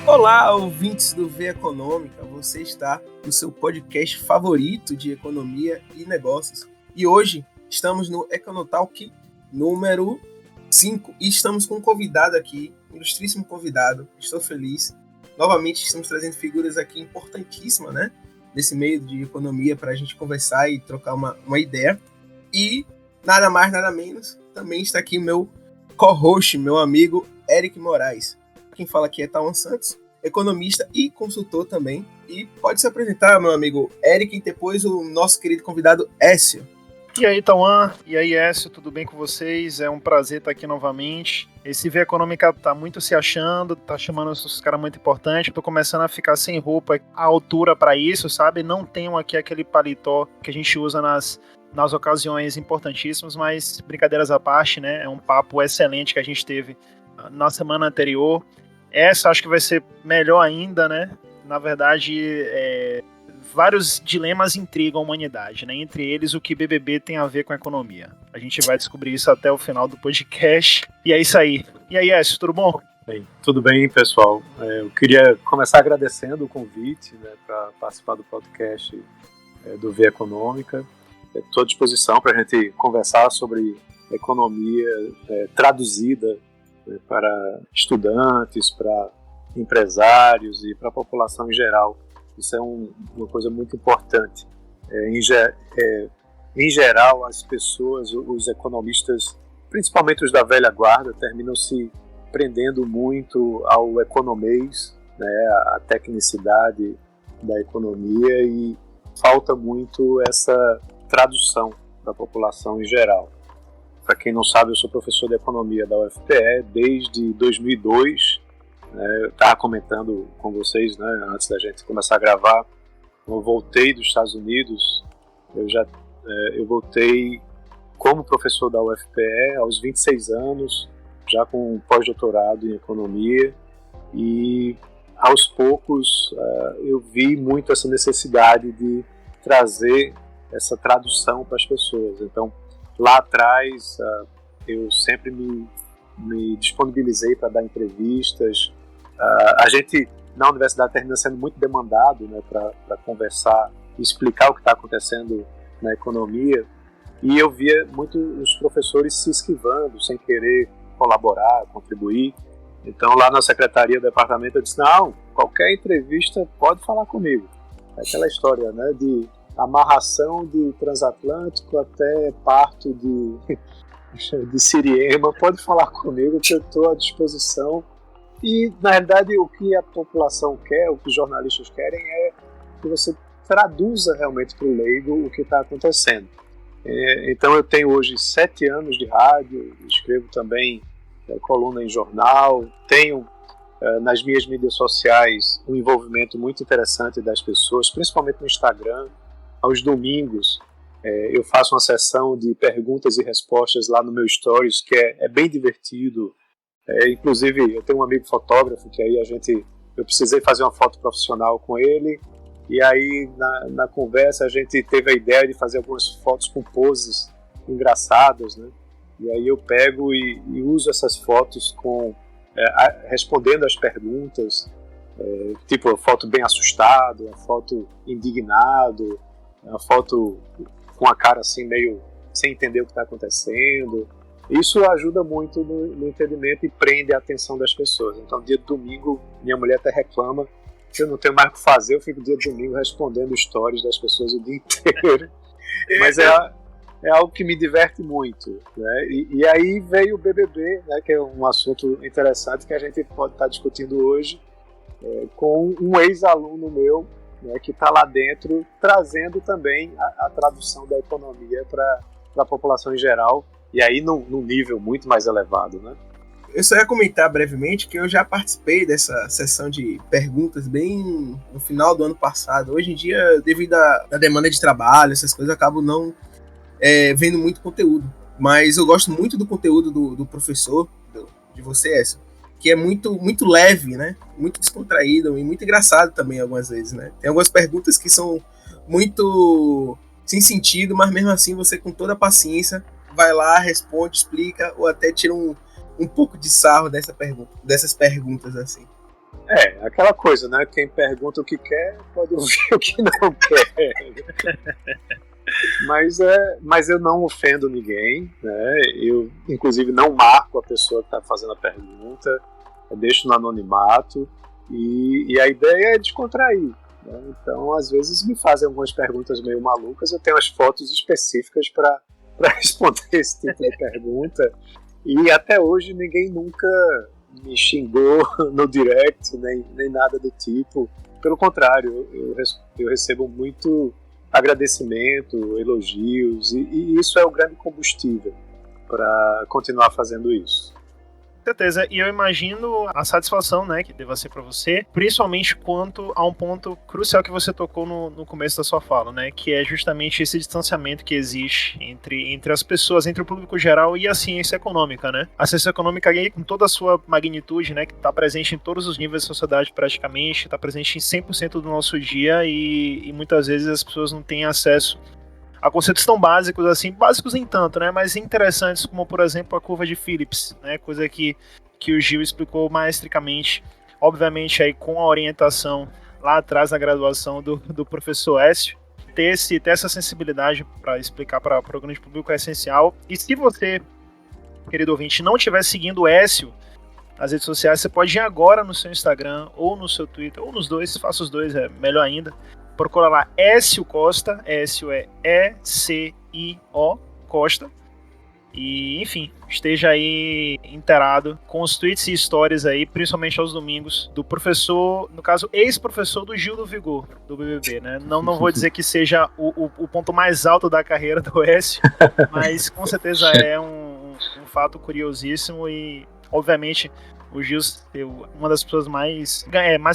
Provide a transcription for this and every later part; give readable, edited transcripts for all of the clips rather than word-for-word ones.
Olá, ouvintes do V Econômica, você está no seu podcast favorito de economia e negócios. E hoje estamos no Econotalk número 5 e estamos com um convidado aqui, um ilustríssimo convidado, estou feliz. Novamente estamos trazendo figuras aqui importantíssimas, né? Nesse meio de economia para a gente conversar e trocar uma ideia. E nada mais, nada menos, também está aqui meu co-host, meu amigo Eric Moraes. Quem fala aqui é Tawan Santos, economista e consultor também. E pode se apresentar, meu amigo Eric, e depois o nosso querido convidado Écio. E aí, Tawan? E aí, Écio? Tudo bem com vocês? É um prazer estar aqui novamente. Esse V Econômica tá muito se achando, tá chamando os caras muito importantes. Tô começando a ficar sem roupa à altura para isso, sabe? Não tenho aqui aquele paletó que a gente usa nas ocasiões importantíssimas, mas brincadeiras à parte, né? É um papo excelente que a gente teve na semana anterior. Essa acho que vai ser melhor ainda, né? Na verdade, vários dilemas intrigam a humanidade, né? Entre eles, o que BBB tem a ver com a economia. A gente vai descobrir isso até o final do podcast. E é isso aí. E aí, Écio, tudo bom? Bem, tudo bem, pessoal. Eu queria começar agradecendo o convite, né, para participar do podcast do V Econômica. Estou à disposição para a gente conversar sobre economia traduzida, né, para estudantes, para empresários e para a população em geral. Isso é uma coisa muito importante. Em geral, as pessoas, os economistas, principalmente os da velha guarda, terminam se prendendo muito ao economês, né, à tecnicidade da economia, e falta muito essa tradução para a população em geral. Para quem não sabe, eu sou professor de economia da UFPE desde 2002. Eu estava comentando com vocês, né, antes da gente começar a gravar. Eu voltei dos Estados Unidos. Eu voltei como professor da UFPE aos 26 anos, já com um pós-doutorado em economia, e aos poucos eu vi muito essa necessidade de trazer essa tradução para as pessoas. Então, lá atrás, eu sempre me disponibilizei para dar entrevistas. A gente, na universidade, termina sendo muito demandado, né, para conversar e explicar o que está acontecendo na economia, e eu via muito os professores se esquivando, sem querer colaborar, contribuir. Então, lá na secretaria do departamento, eu disse: não, qualquer entrevista pode falar comigo. Aquela história, né, de amarração de transatlântico até parto de Siriema, pode falar comigo que eu estou à disposição. E, na realidade, o que a população quer, o que os jornalistas querem, é que você traduza realmente para o leigo o que está acontecendo. Então, eu tenho hoje 7 anos de rádio, escrevo também coluna em jornal, tenho nas minhas mídias sociais um envolvimento muito interessante das pessoas, principalmente no Instagram. Aos domingos, eu faço uma sessão de perguntas e respostas lá no meu Stories, que é bem divertido. Inclusive, eu tenho um amigo fotógrafo que aí eu precisei fazer uma foto profissional com ele, e aí na conversa a gente teve a ideia de fazer algumas fotos com poses engraçadas, né? E aí eu pego e uso essas fotos respondendo as perguntas, tipo a foto bem assustado, a foto indignado, a foto com a cara assim meio sem entender o que está acontecendo. Isso ajuda muito no entendimento e prende a atenção das pessoas. Então, dia de domingo, minha mulher até reclama que eu não tenho mais o que fazer, eu fico dia de domingo respondendo stories das pessoas o dia inteiro. Mas é algo que me diverte muito, né? E aí veio o BBB, né, que é um assunto interessante que a gente pode estar discutindo hoje, com um ex-aluno meu, né, que está lá dentro, trazendo também a tradução da economia para a população em geral, e aí num nível muito mais elevado, né? Eu só ia comentar brevemente que eu já participei dessa sessão de perguntas bem no final do ano passado. Hoje em dia, devido à demanda de trabalho, essas coisas, eu acabo não vendo muito conteúdo. Mas eu gosto muito do conteúdo do professor, de você, Écio, que é muito, muito leve, né? Muito descontraído e muito engraçado também algumas vezes, né? Tem algumas perguntas que são muito sem sentido, mas mesmo assim você, com toda a paciência, vai lá, responde, explica, ou até tira um pouco de sarro dessas perguntas assim. Aquela coisa, né? Quem pergunta o que quer pode ouvir o que não quer. Mas eu não ofendo ninguém, né? Eu, inclusive, não marco a pessoa que está fazendo a pergunta, eu deixo no anonimato, e a ideia é descontrair. Né? Então, às vezes, me fazem algumas perguntas meio malucas, eu tenho as fotos específicas para responder esse tipo de pergunta, e até hoje ninguém nunca me xingou no direct, nem nada do tipo. Pelo contrário, eu recebo muito agradecimento, elogios, e isso é o grande combustível para continuar fazendo isso. Com certeza, e eu imagino a satisfação, né, que deva ser para você, principalmente quanto a um ponto crucial que você tocou no começo da sua fala, né, que é justamente esse distanciamento que existe entre as pessoas, entre o público geral e a ciência econômica, né. A ciência econômica, com toda a sua magnitude, né, que está presente em todos os níveis da sociedade praticamente, está presente em 100% do nosso dia e muitas vezes as pessoas não têm acesso a conceitos tão básicos assim, básicos nem tanto, né, mas interessantes como, por exemplo, a curva de Phillips, né, coisa que o Gil explicou maestricamente, obviamente aí com a orientação lá atrás na graduação do professor Écio. Ter essa sensibilidade para explicar para o grande público é essencial. E se você, querido ouvinte, não estiver seguindo o Écio nas redes sociais, você pode ir agora no seu Instagram ou no seu Twitter, ou nos dois, faça os dois, é melhor ainda. Procura lá Écio Costa, Écio é E-C-I-O Costa. E, enfim, esteja aí inteirado com os tweets e stories aí, principalmente aos domingos, do professor, no caso, ex-professor do Gil do Vigor, do BBB, né? Não vou dizer que seja o ponto mais alto da carreira do Écio, mas com certeza é um fato curiosíssimo e, obviamente, o Gil, uma das pessoas mais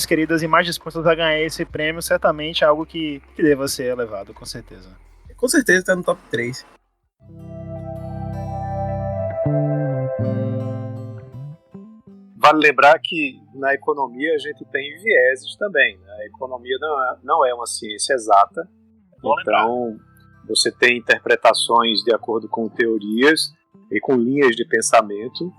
queridas e mais dispostas a ganhar esse prêmio, certamente é algo que deva ser elevado, com certeza. Com certeza está no top 3. Vale lembrar que na economia a gente tem vieses também. Né? A economia não é uma ciência exata, então você tem interpretações de acordo com teorias e com linhas de pensamento.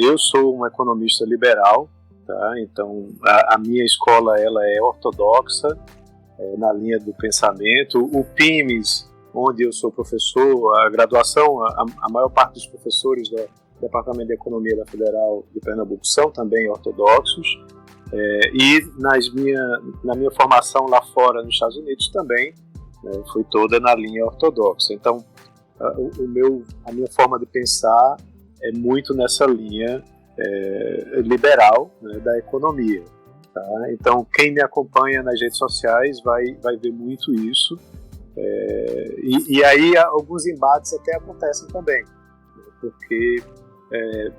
Eu sou um economista liberal, tá? Então a minha escola ela é ortodoxa na linha do pensamento. O PIMES, onde eu sou professor, a graduação, a maior parte dos professores do Departamento de Economia da Federal de Pernambuco são também ortodoxos, e na minha formação lá fora nos Estados Unidos também foi toda na linha ortodoxa. Então a minha forma de pensar é muito nessa linha liberal, né, da economia. Tá? Então, quem me acompanha nas redes sociais vai ver muito isso. E aí alguns embates até acontecem também. Porque,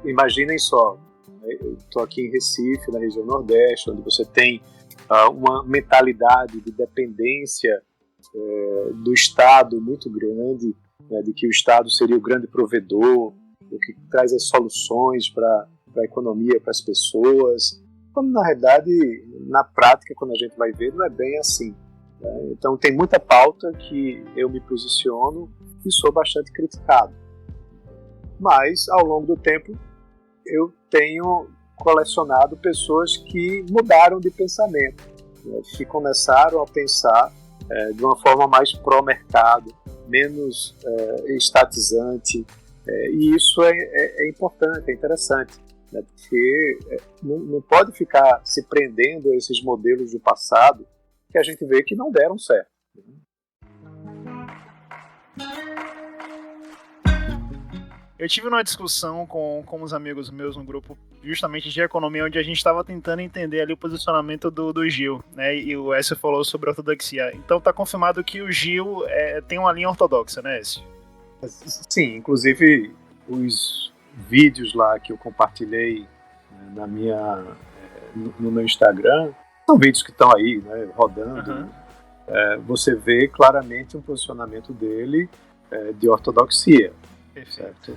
imaginem só, eu estou aqui em Recife, na região Nordeste, onde você tem uma mentalidade de dependência do Estado muito grande, né, de que o Estado seria o grande provedor, o que traz as soluções para a economia, para as pessoas, quando na realidade, na prática, quando a gente vai ver, não é bem assim. Né? Então tem muita pauta que eu me posiciono e sou bastante criticado. Mas, ao longo do tempo, eu tenho colecionado pessoas que mudaram de pensamento, né, que começaram a pensar de uma forma mais pró-mercado, menos estatizante, e isso é importante, é interessante, né, porque não pode ficar se prendendo a esses modelos do passado que a gente vê que não deram certo. Eu tive uma discussão com uns amigos meus no grupo justamente de economia, onde a gente estava tentando entender ali o posicionamento do Gil, né? E o Écio falou sobre ortodoxia. Então tá confirmado que o Gil tem uma linha ortodoxa, né, Écio? Sim, inclusive os vídeos lá que eu compartilhei no meu Instagram são vídeos que estão aí, né, rodando. Uhum. Você vê claramente um posicionamento dele de ortodoxia. Certo?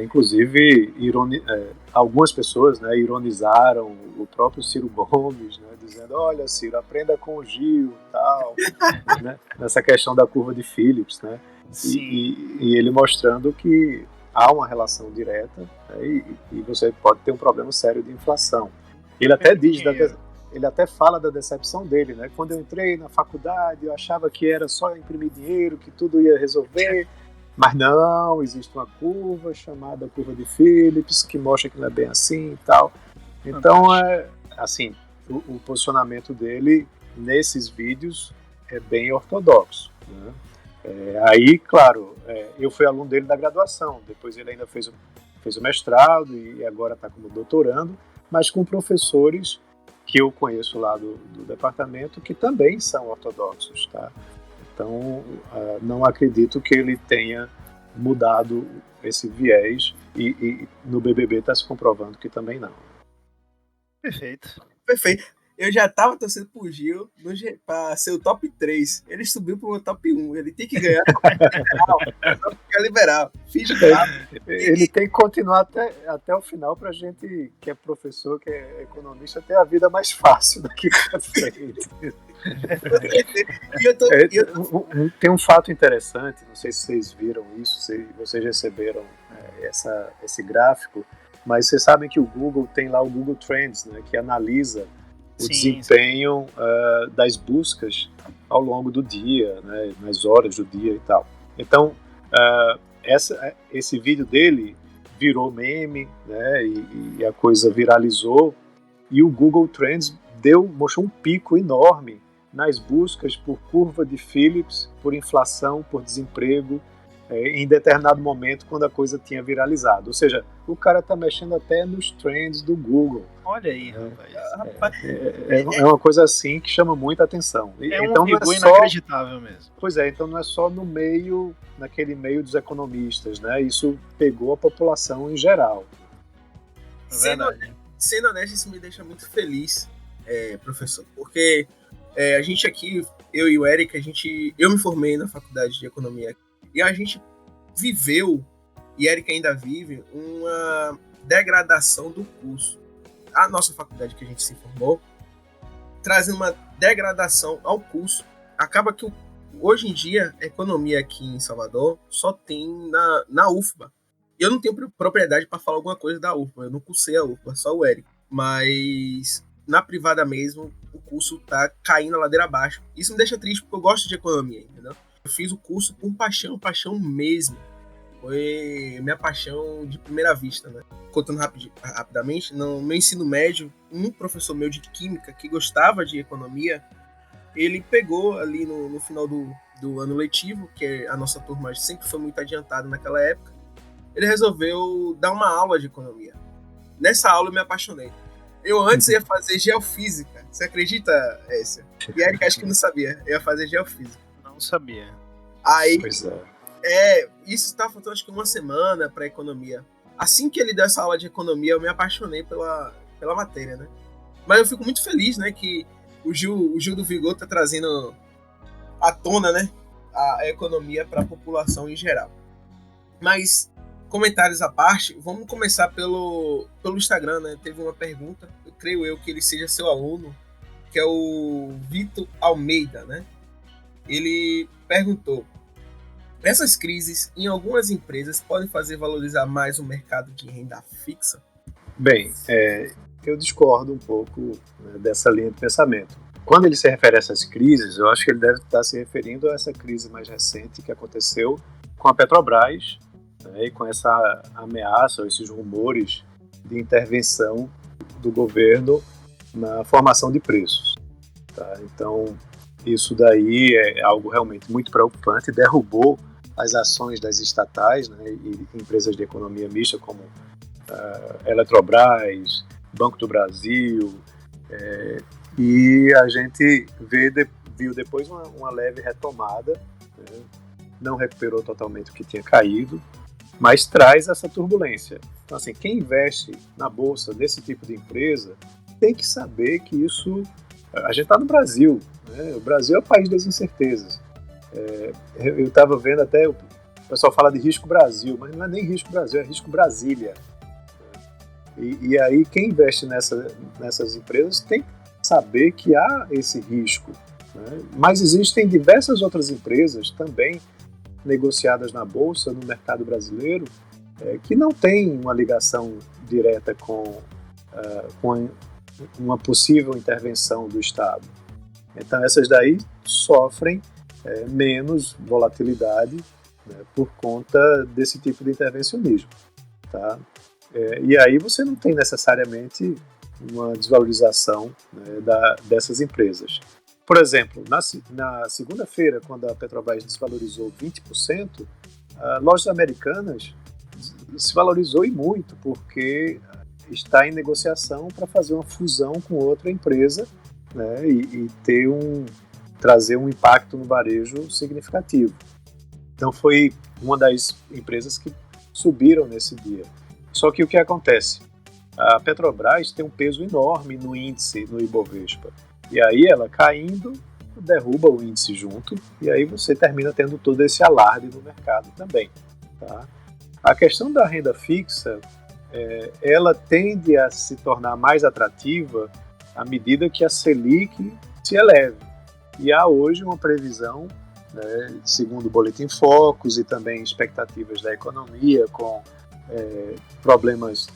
Inclusive, algumas pessoas, né, ironizaram o próprio Ciro Gomes, né, dizendo: olha, Ciro, aprenda com o Gil e tal, né, nessa questão da curva de Phillips, né, e ele mostrando que há uma relação direta, né, e você pode ter um problema sério de inflação. Ele até diz ele até fala da decepção dele, né? Quando eu entrei na faculdade, eu achava que era só imprimir dinheiro, que tudo ia resolver, mas não, existe uma curva chamada curva de Phillips, que mostra que não é bem assim e tal. Então, assim, o posicionamento dele nesses vídeos é bem ortodoxo, né? Aí, claro, eu fui aluno dele da graduação, depois ele ainda fez o mestrado e agora está como doutorando, mas com professores que eu conheço lá do departamento que também são ortodoxos, tá? Então, não acredito que ele tenha mudado esse viés e no BBB está se comprovando que também não. Perfeito. Eu já tava torcendo pro Gil pra ser o top 3. Ele subiu pro top 1. Ele tem que ganhar só ficar liberal. Ele tem que continuar até o final pra gente, que é professor, que é economista, ter a vida mais fácil daqui pra frente. Tem um fato interessante, não sei se vocês viram isso, se vocês receberam esse gráfico, mas vocês sabem que o Google tem lá o Google Trends, né, que analisa o desempenho das buscas ao longo do dia, né, nas horas do dia e tal. Então, esse vídeo dele virou meme, né, e a coisa viralizou, e o Google Trends mostrou um pico enorme nas buscas por curva de Phillips, por inflação, por desemprego, em determinado momento quando a coisa tinha viralizado. Ou seja, o cara está mexendo até nos trends do Google. Olha aí, rapaz. É uma coisa assim que chama muita atenção. Então, não é só inacreditável mesmo. Pois é, então não é só naquele meio dos economistas, né? Isso pegou a população em geral. Sendo honesto, isso me deixa muito feliz, professor, porque a gente aqui, eu e o Eric, eu me formei na faculdade de economia e a gente viveu, e Eric ainda vive, uma degradação do curso. A nossa faculdade que a gente se formou, trazendo uma degradação ao curso. Acaba que hoje em dia, a economia aqui em Salvador só tem na UFBA. Eu não tenho propriedade para falar alguma coisa da UFBA, eu não cursei a UFBA, só o Eric. Mas na privada mesmo, o curso tá caindo a ladeira abaixo. Isso me deixa triste, porque eu gosto de economia, entendeu? Eu fiz o curso por paixão mesmo. Foi minha paixão de primeira vista, né? Contando rapidamente, no meu ensino médio, um professor meu de química que gostava de economia, ele pegou ali no final do ano letivo, que a nossa turma sempre foi muito adiantada naquela época, ele resolveu dar uma aula de economia. Nessa aula eu me apaixonei. Eu antes ia fazer geofísica. Você acredita, Écia? E Eric acho que não sabia. Eu ia fazer geofísica. Não sabia. Aí, pois isso estava faltando acho que uma semana para economia. Assim que ele deu essa aula de economia, eu me apaixonei pela matéria, né? Mas eu fico muito feliz, né, que o Gil do Vigor tá trazendo à tona, né, a economia para a população em geral. Mas, comentários à parte, vamos começar pelo Instagram, né? Teve uma pergunta, eu creio que ele seja seu aluno, que é o Vitor Almeida, né? Ele perguntou: essas crises em algumas empresas podem fazer valorizar mais o mercado de renda fixa? Bem, eu discordo um pouco, né, dessa linha de pensamento. Quando ele se refere a essas crises, eu acho que ele deve estar se referindo a essa crise mais recente que aconteceu com a Petrobras, né, e com essa ameaça, esses rumores de intervenção do governo na formação de preços. Tá? Então, isso daí é algo realmente muito preocupante, derrubou as ações das estatais, né, e empresas de economia mista como Eletrobras, Banco do Brasil, e a gente viu depois uma leve retomada, né, não recuperou totalmente o que tinha caído, mas traz essa turbulência. Então, assim, quem investe na bolsa desse tipo de empresa tem que saber que isso... A gente está no Brasil, né? O Brasil é o país das incertezas. Eu estava vendo até, o pessoal fala de risco Brasil, mas não é nem risco Brasil, é risco Brasília. E aí quem investe nessas empresas tem que saber que há esse risco, né? Mas existem diversas outras empresas também negociadas na Bolsa, no mercado brasileiro, que não têm uma ligação direta com uma possível intervenção do Estado. Então essas daí sofrem menos volatilidade, né, por conta desse tipo de intervencionismo. Tá? E aí você não tem necessariamente uma desvalorização, né, dessas empresas. Por exemplo, na segunda-feira, quando a Petrobras desvalorizou 20%, lojas americanas se valorizou e muito, porque está em negociação para fazer uma fusão com outra empresa, né, e trazer um impacto no varejo significativo. Então foi uma das empresas que subiram nesse dia. Só que o que acontece? A Petrobras tem um peso enorme no índice, no Ibovespa. E aí ela caindo, derruba o índice junto, e aí você termina tendo todo esse alarde no mercado também. Tá? A questão da renda fixa, ela tende a se tornar mais atrativa à medida que a Selic se eleve. E há hoje uma previsão, né, segundo o Boletim Focus e também expectativas da economia com problemas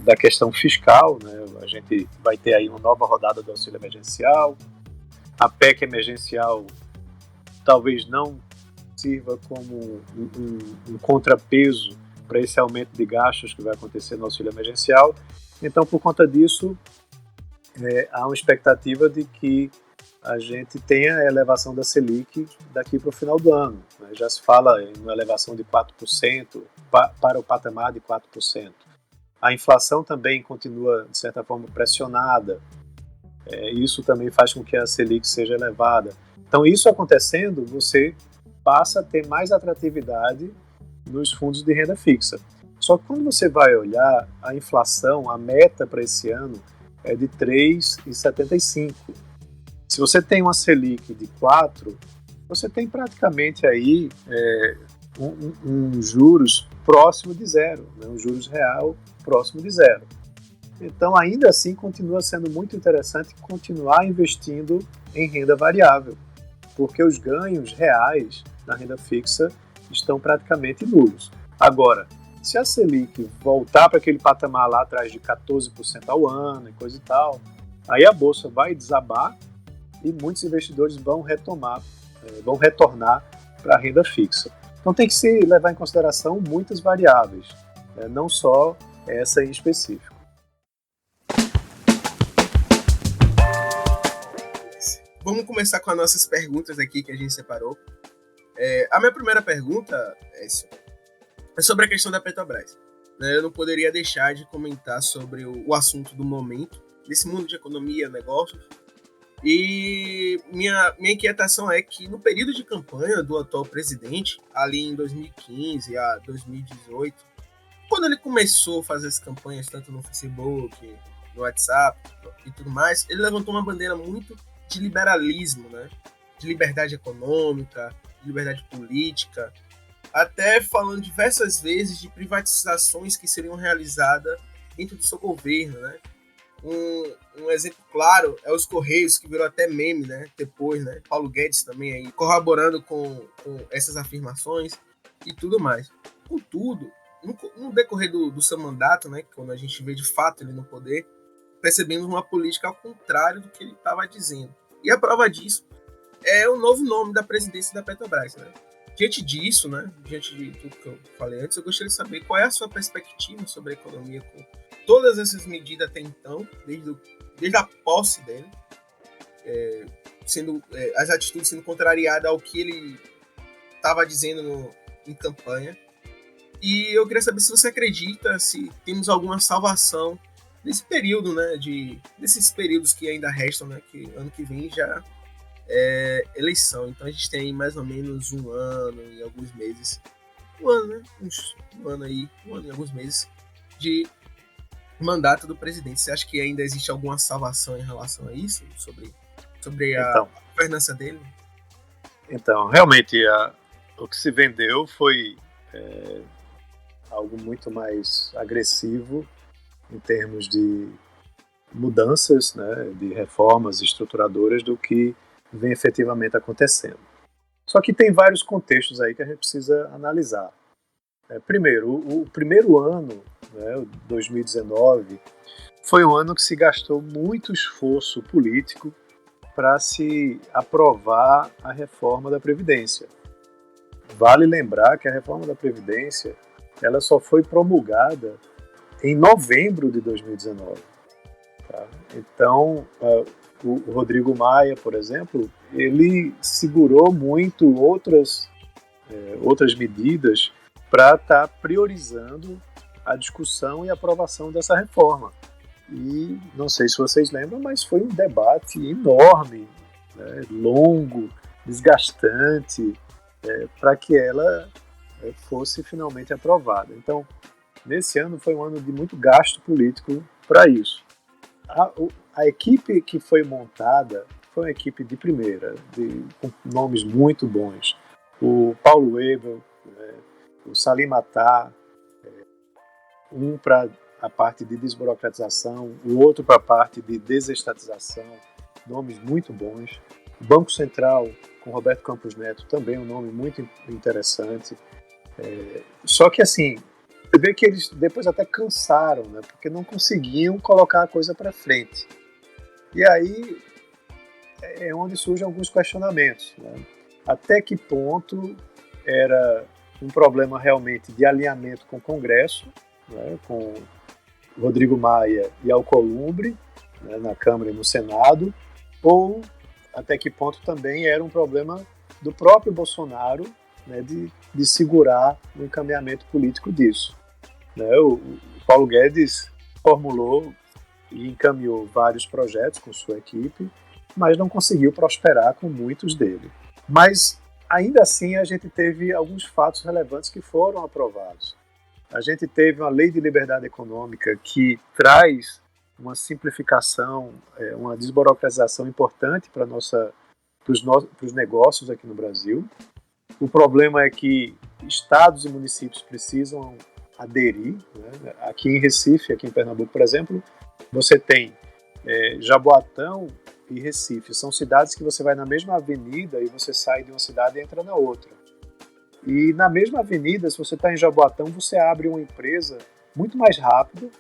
da questão fiscal, né? A gente vai ter aí uma nova rodada do auxílio emergencial, a PEC emergencial talvez não sirva como um contrapeso para esse aumento de gastos que vai acontecer no auxílio emergencial. Então, por conta disso, há uma expectativa de que a gente tenha a elevação da Selic daqui para o final do ano. Né? Já se fala em uma elevação de 4% para o patamar de 4%. A inflação também continua, de certa forma, pressionada. Isso também faz com que a Selic seja elevada. Então, isso acontecendo, você passa a ter mais atratividade nos fundos de renda fixa. Só que quando você vai olhar a inflação, a meta para esse ano é de 3,75%. Se você tem uma Selic de 4%, você tem praticamente aí um juros próximo de zero, né? Um juros real próximo de zero. Então, ainda assim, continua sendo muito interessante continuar investindo em renda variável, porque os ganhos reais na renda fixa estão praticamente nulos. Agora, se a Selic voltar para aquele patamar lá atrás de 14% ao ano e coisa e tal, aí a Bolsa vai desabar e muitos investidores vão retornar para a renda fixa. Então tem que se levar em consideração muitas variáveis, né? Não só essa em específico. Vamos começar com as nossas perguntas aqui que a gente separou. A minha primeira pergunta é sobre a questão da Petrobras. Eu não poderia deixar de comentar sobre o assunto do momento, desse mundo de economia, negócios. E minha inquietação é que no período de campanha do atual presidente, ali em 2015 a 2018, quando ele começou a fazer as campanhas tanto no Facebook, no WhatsApp e tudo mais, ele levantou uma bandeira muito de liberalismo, né? De liberdade econômica, de liberdade política, até falando diversas vezes de privatizações que seriam realizadas dentro do seu governo, né? Um exemplo claro é os Correios, que virou até meme, né? Depois, né? Paulo Guedes também aí corroborando com essas afirmações e tudo mais. Contudo, no decorrer do seu mandato, né? Quando a gente vê de fato ele no poder, percebemos uma política ao contrário do que ele estava dizendo. E a prova disso é o novo nome da presidência da Petrobras, né? Diante disso, né? Diante de tudo que eu falei antes, eu gostaria de saber qual é a sua perspectiva sobre a economia com todas essas medidas até então, desde a posse dele, as atitudes sendo contrariadas ao que ele estava dizendo em campanha. E eu queria saber se você acredita, se temos alguma salvação nesse período, né, desses períodos que ainda restam, né, que ano que vem já é eleição. Então a gente tem mais ou menos um ano e alguns meses, um ano e alguns meses de mandato do presidente. Você acha que ainda existe alguma salvação em relação a isso? Sobre a governança dele? Então, realmente, o que se vendeu foi algo muito mais agressivo em termos de mudanças, né, de reformas estruturadoras do que vem efetivamente acontecendo. Só que tem vários contextos aí que a gente precisa analisar. Primeiro, o primeiro ano, né, 2019, foi um ano que se gastou muito esforço político para se aprovar a reforma da Previdência. Vale lembrar que a reforma da Previdência ela só foi promulgada em novembro de 2019. Tá? Então, o Rodrigo Maia, por exemplo, ele segurou muito outras medidas para estar priorizando a discussão e aprovação dessa reforma. E não sei se vocês lembram, mas foi um debate enorme, né, longo, desgastante, para que ela fosse finalmente aprovada. Então, nesse ano foi um ano de muito gasto político para isso. A equipe que foi montada foi uma equipe de primeira, com nomes muito bons. O Paulo Webel, o Salim Matar, um para a parte de desburocratização, o outro para a parte de desestatização, nomes muito bons. O Banco Central, com Roberto Campos Neto, também um nome muito interessante. Só que assim, você vê que eles depois até cansaram, né, porque não conseguiam colocar a coisa para frente. E aí é onde surgem alguns questionamentos, né? Até que ponto era um problema realmente de alinhamento com o Congresso, né, com Rodrigo Maia e Alcolumbre, né, na Câmara e no Senado, ou até que ponto também era um problema do próprio Bolsonaro, né, de segurar o encaminhamento político disso. Né, o Paulo Guedes formulou e encaminhou vários projetos com sua equipe, mas não conseguiu prosperar com muitos deles. Mas, ainda assim, a gente teve alguns fatos relevantes que foram aprovados. A gente teve uma lei de liberdade econômica que traz uma simplificação, uma desburocratização importante para os negócios aqui no Brasil. O problema é que estados e municípios precisam aderir, né? Aqui em Recife, aqui em Pernambuco, por exemplo, você tem Jaboatão e Recife. São cidades que você vai na mesma avenida e você sai de uma cidade e entra na outra. E na mesma avenida, se você está em Jaboatão, você abre uma empresa muito mais rápido,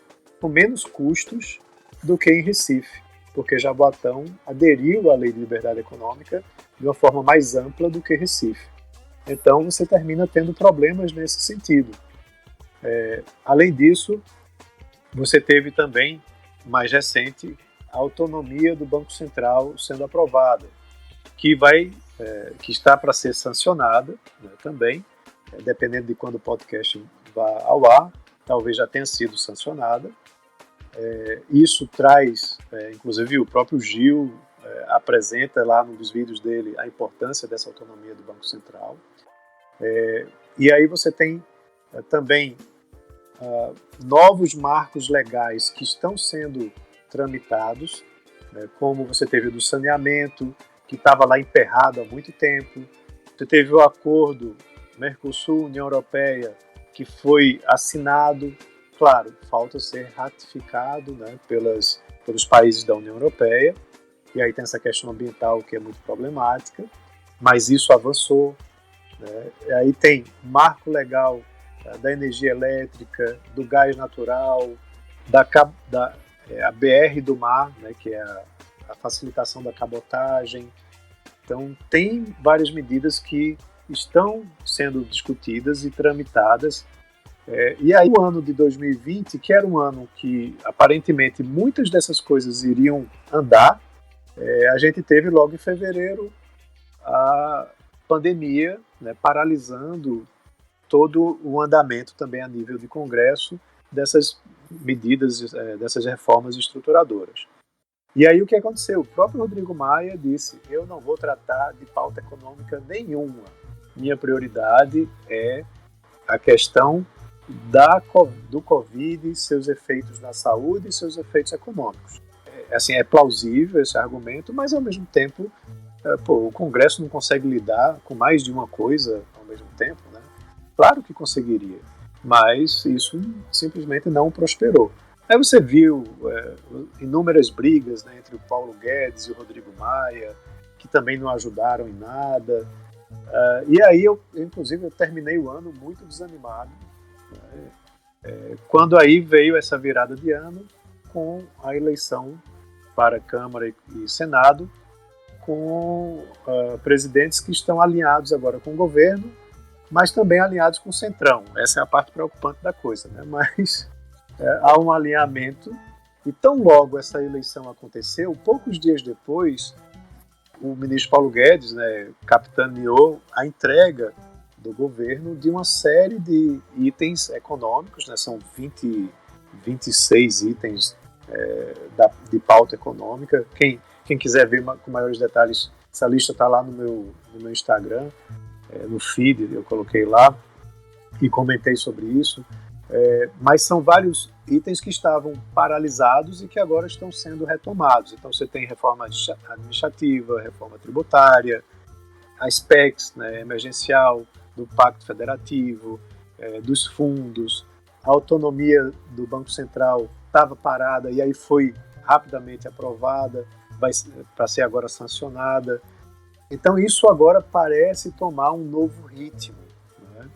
com menos custos do que em Recife, porque Jaboatão aderiu à Lei de Liberdade Econômica de uma forma mais ampla do que Recife. Então você termina tendo problemas nesse sentido. Além disso, você teve também, mais recente, a autonomia do Banco Central sendo aprovada, que está para ser sancionada, né, também, dependendo de quando o podcast vá ao ar, talvez já tenha sido sancionada. Isso traz, inclusive o próprio Gil apresenta lá num dos vídeos dele a importância dessa autonomia do Banco Central. E aí você tem também novos marcos legais que estão sendo tramitados, né, como você teve o do saneamento, que estava lá emperrado há muito tempo. Você teve o acordo Mercosul-União Europeia, que foi assinado. Claro, falta ser ratificado, né, pelos países da União Europeia, e aí tem essa questão ambiental que é muito problemática, mas isso avançou. Né? E aí tem marco legal da energia elétrica, do gás natural, a BR do mar, né, que é a facilitação da cabotagem. Então, tem várias medidas que estão sendo discutidas e tramitadas. E aí, o ano de 2020, que era um ano que, aparentemente, muitas dessas coisas iriam andar, a gente teve logo em fevereiro a pandemia, né, paralisando todo o andamento também a nível de Congresso dessas medidas, dessas reformas estruturadoras. E aí o que aconteceu? O próprio Rodrigo Maia disse: eu não vou tratar de pauta econômica nenhuma. Minha prioridade é a questão do Covid, seus efeitos na saúde e seus efeitos econômicos. É plausível esse argumento, mas ao mesmo tempo, o Congresso não consegue lidar com mais de uma coisa ao mesmo tempo, né? Claro que conseguiria, mas isso simplesmente não prosperou. Aí você viu inúmeras brigas, né, entre o Paulo Guedes e o Rodrigo Maia, que também não ajudaram em nada. E aí, inclusive, eu terminei o ano muito desanimado, Quando aí veio essa virada de ano com a eleição para Câmara e Senado, com presidentes que estão alinhados agora com o governo, mas também alinhados com o Centrão. Essa é a parte preocupante da coisa, né? Mas há um alinhamento, e tão logo essa eleição aconteceu, poucos dias depois, o ministro Paulo Guedes, né, capitaneou a entrega do governo de uma série de itens econômicos, né? São 26 itens de pauta econômica. Quem quiser ver com maiores detalhes, essa lista está lá no meu Instagram, no feed, eu coloquei lá e comentei sobre isso. Mas são vários itens que estavam paralisados e que agora estão sendo retomados. Então você tem reforma administrativa, reforma tributária, a SPEX, né, emergencial, do Pacto Federativo, dos fundos, a autonomia do Banco Central estava parada e aí foi rapidamente aprovada, para ser agora sancionada. Então isso agora parece tomar um novo ritmo, né?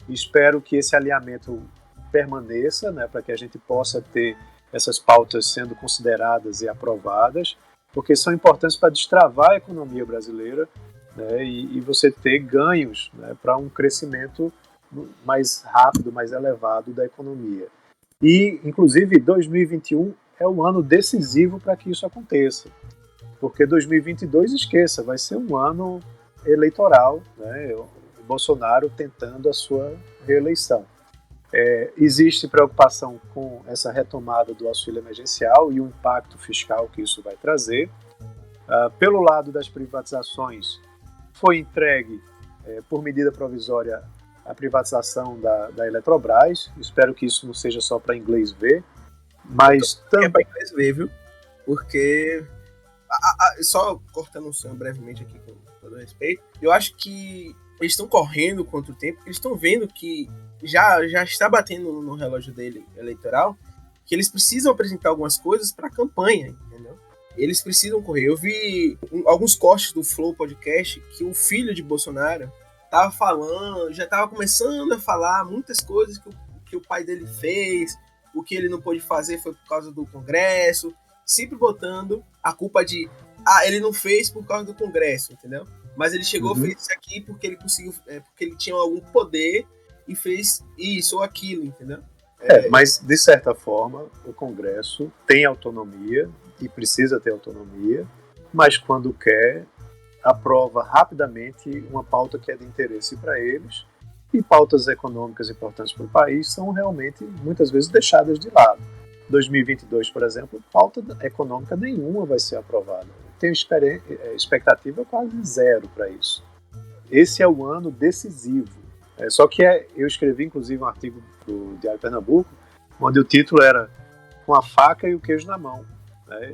Espero que esse alinhamento permaneça, né, para que a gente possa ter essas pautas sendo consideradas e aprovadas, porque são importantes para destravar a economia brasileira, né, e você ter ganhos, né, para um crescimento mais rápido, mais elevado da economia. E, inclusive, 2021 é um ano decisivo para que isso aconteça, porque 2022, esqueça, vai ser um ano eleitoral, né, o Bolsonaro tentando a sua reeleição. Existe preocupação com essa retomada do auxílio emergencial e o impacto fiscal que isso vai trazer. Pelo lado das privatizações, foi entregue por medida provisória a privatização da Eletrobras. Espero que isso não seja só para inglês ver, mas também... É para inglês ver, viu? Porque, só cortando o som brevemente aqui com todo respeito, eu acho que eles estão correndo contra o tempo, eles estão vendo que já está batendo no relógio dele eleitoral, que eles precisam apresentar algumas coisas para a campanha, entendeu? Eles precisam correr. Eu vi alguns cortes do Flow Podcast que o filho de Bolsonaro estava falando, já estava começando a falar muitas coisas que o pai dele fez, o que ele não pôde fazer foi por causa do Congresso, sempre botando a culpa de ele não fez por causa do Congresso, entendeu? Mas ele chegou, fez isso aqui porque ele conseguiu, porque ele tinha algum poder e fez isso ou aquilo, entendeu? Mas, de certa forma, o Congresso tem autonomia e precisa ter autonomia, mas quando quer, aprova rapidamente uma pauta que é de interesse para eles, e pautas econômicas importantes para o país são realmente, muitas vezes, deixadas de lado. 2022, por exemplo, pauta econômica nenhuma vai ser aprovada. Tenho expectativa quase zero para isso. Esse é o ano decisivo. Só que eu escrevi, inclusive, um artigo para o Diário Pernambuco, onde o título era Com a faca e o queijo na mão.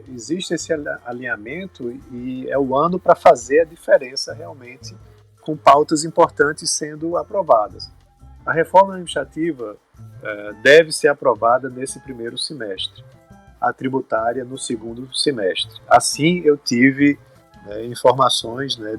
Existe esse alinhamento e é o ano para fazer a diferença realmente, com pautas importantes sendo aprovadas. A reforma administrativa deve ser aprovada nesse primeiro semestre, a tributária no segundo semestre. Assim, eu tive informações, né,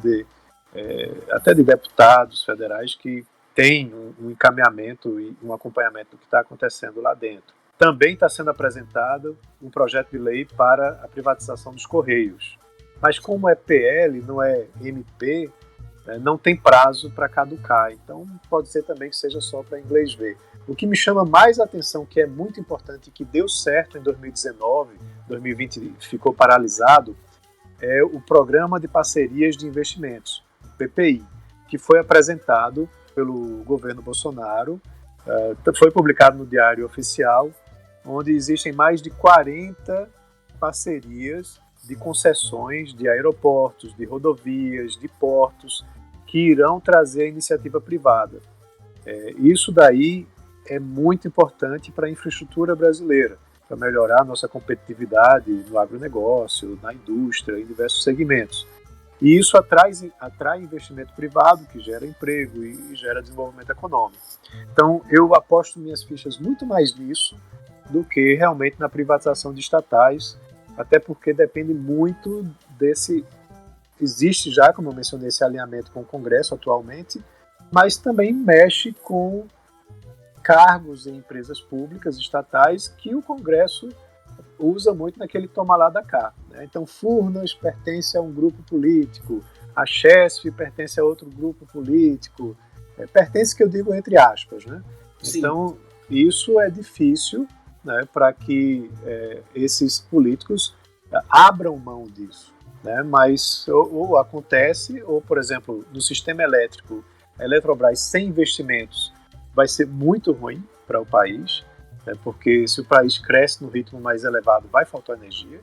até de deputados federais que têm um encaminhamento e um acompanhamento do que está acontecendo lá dentro. Também está sendo apresentado um projeto de lei para a privatização dos Correios. Mas como é PL, não é MP, não tem prazo para caducar. Então pode ser também que seja só para inglês ver. O que me chama mais a atenção, que é muito importante e que deu certo em 2019, 2020 ficou paralisado, é o Programa de Parcerias de Investimentos, PPI, que foi apresentado pelo governo Bolsonaro, foi publicado no Diário Oficial, onde existem mais de 40 parcerias de concessões de aeroportos, de rodovias, de portos, que irão trazer a iniciativa privada. Isso daí é muito importante para a infraestrutura brasileira, para melhorar a nossa competitividade no agronegócio, na indústria, em diversos segmentos. E isso atrai investimento privado, que gera emprego e gera desenvolvimento econômico. Então, eu aposto minhas fichas muito mais nisso do que realmente na privatização de estatais, até porque depende muito desse... Existe já, como eu mencionei, esse alinhamento com o Congresso atualmente, mas também mexe com cargos em empresas públicas, estatais, que o Congresso usa muito naquele toma lá da cá. Né? Então, Furnas pertence a um grupo político, a Chesf pertence a outro grupo político, pertence, que eu digo entre aspas. Né? Então, isso é difícil, né, para que esses políticos abram mão disso. Né? Mas ou acontece, ou, por exemplo, no sistema elétrico, a Eletrobras sem investimentos vai ser muito ruim para o país, né? Porque se o país cresce no ritmo mais elevado, vai faltar energia.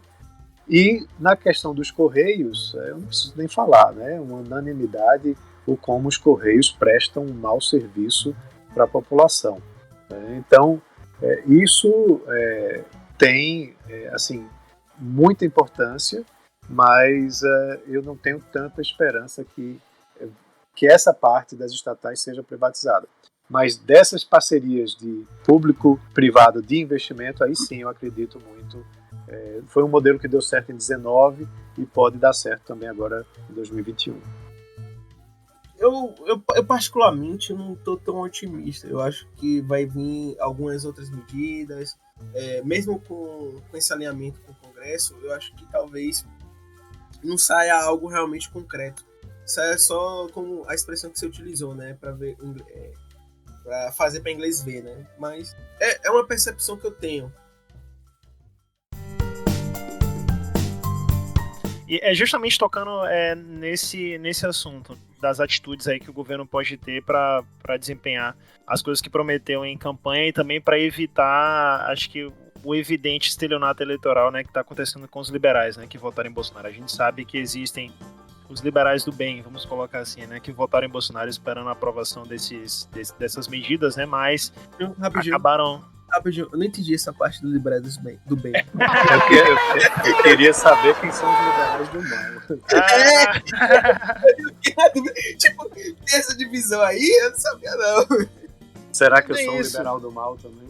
E na questão dos Correios, eu não preciso nem falar, né? Uma unanimidade o como os Correios prestam um mau serviço para a população. Né? Então, isso tem assim, muita importância, mas eu não tenho tanta esperança que essa parte das estatais seja privatizada. Mas dessas parcerias de público-privado de investimento, aí sim eu acredito muito. Foi um modelo que deu certo em 2019 e pode dar certo também agora em 2021. Eu particularmente não estou tão otimista. Eu acho que vai vir algumas outras medidas, mesmo com esse alinhamento com o Congresso, eu acho que talvez não saia algo realmente concreto. Saia só como a expressão que você utilizou, né, para ver, para fazer para inglês ver, né? Mas é uma percepção que eu tenho. E é justamente tocando nesse assunto das atitudes aí que o governo pode ter para desempenhar as coisas que prometeu em campanha e também para evitar, acho que, o evidente estelionato eleitoral, né, que está acontecendo com os liberais, né, que votaram em Bolsonaro. A gente sabe que existem os liberais do bem, vamos colocar assim, né, que votaram em Bolsonaro esperando a aprovação dessas medidas, né, mas acabaram... Rapidinho, eu não entendi essa parte do liberais do bem. Eu queria saber quem são os liberais do mal. Tipo, tem essa divisão aí? Eu não sabia, não. Será que eu sou um liberal do mal também?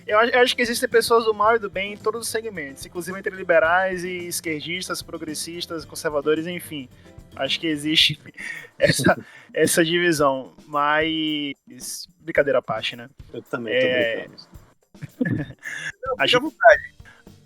Eu acho que existem pessoas do mal e do bem em todos os segmentos, inclusive entre liberais e esquerdistas, progressistas, conservadores, enfim. Acho que existe essa divisão, mas brincadeira à parte, né? Eu também tô brincando. Não, fica à vontade.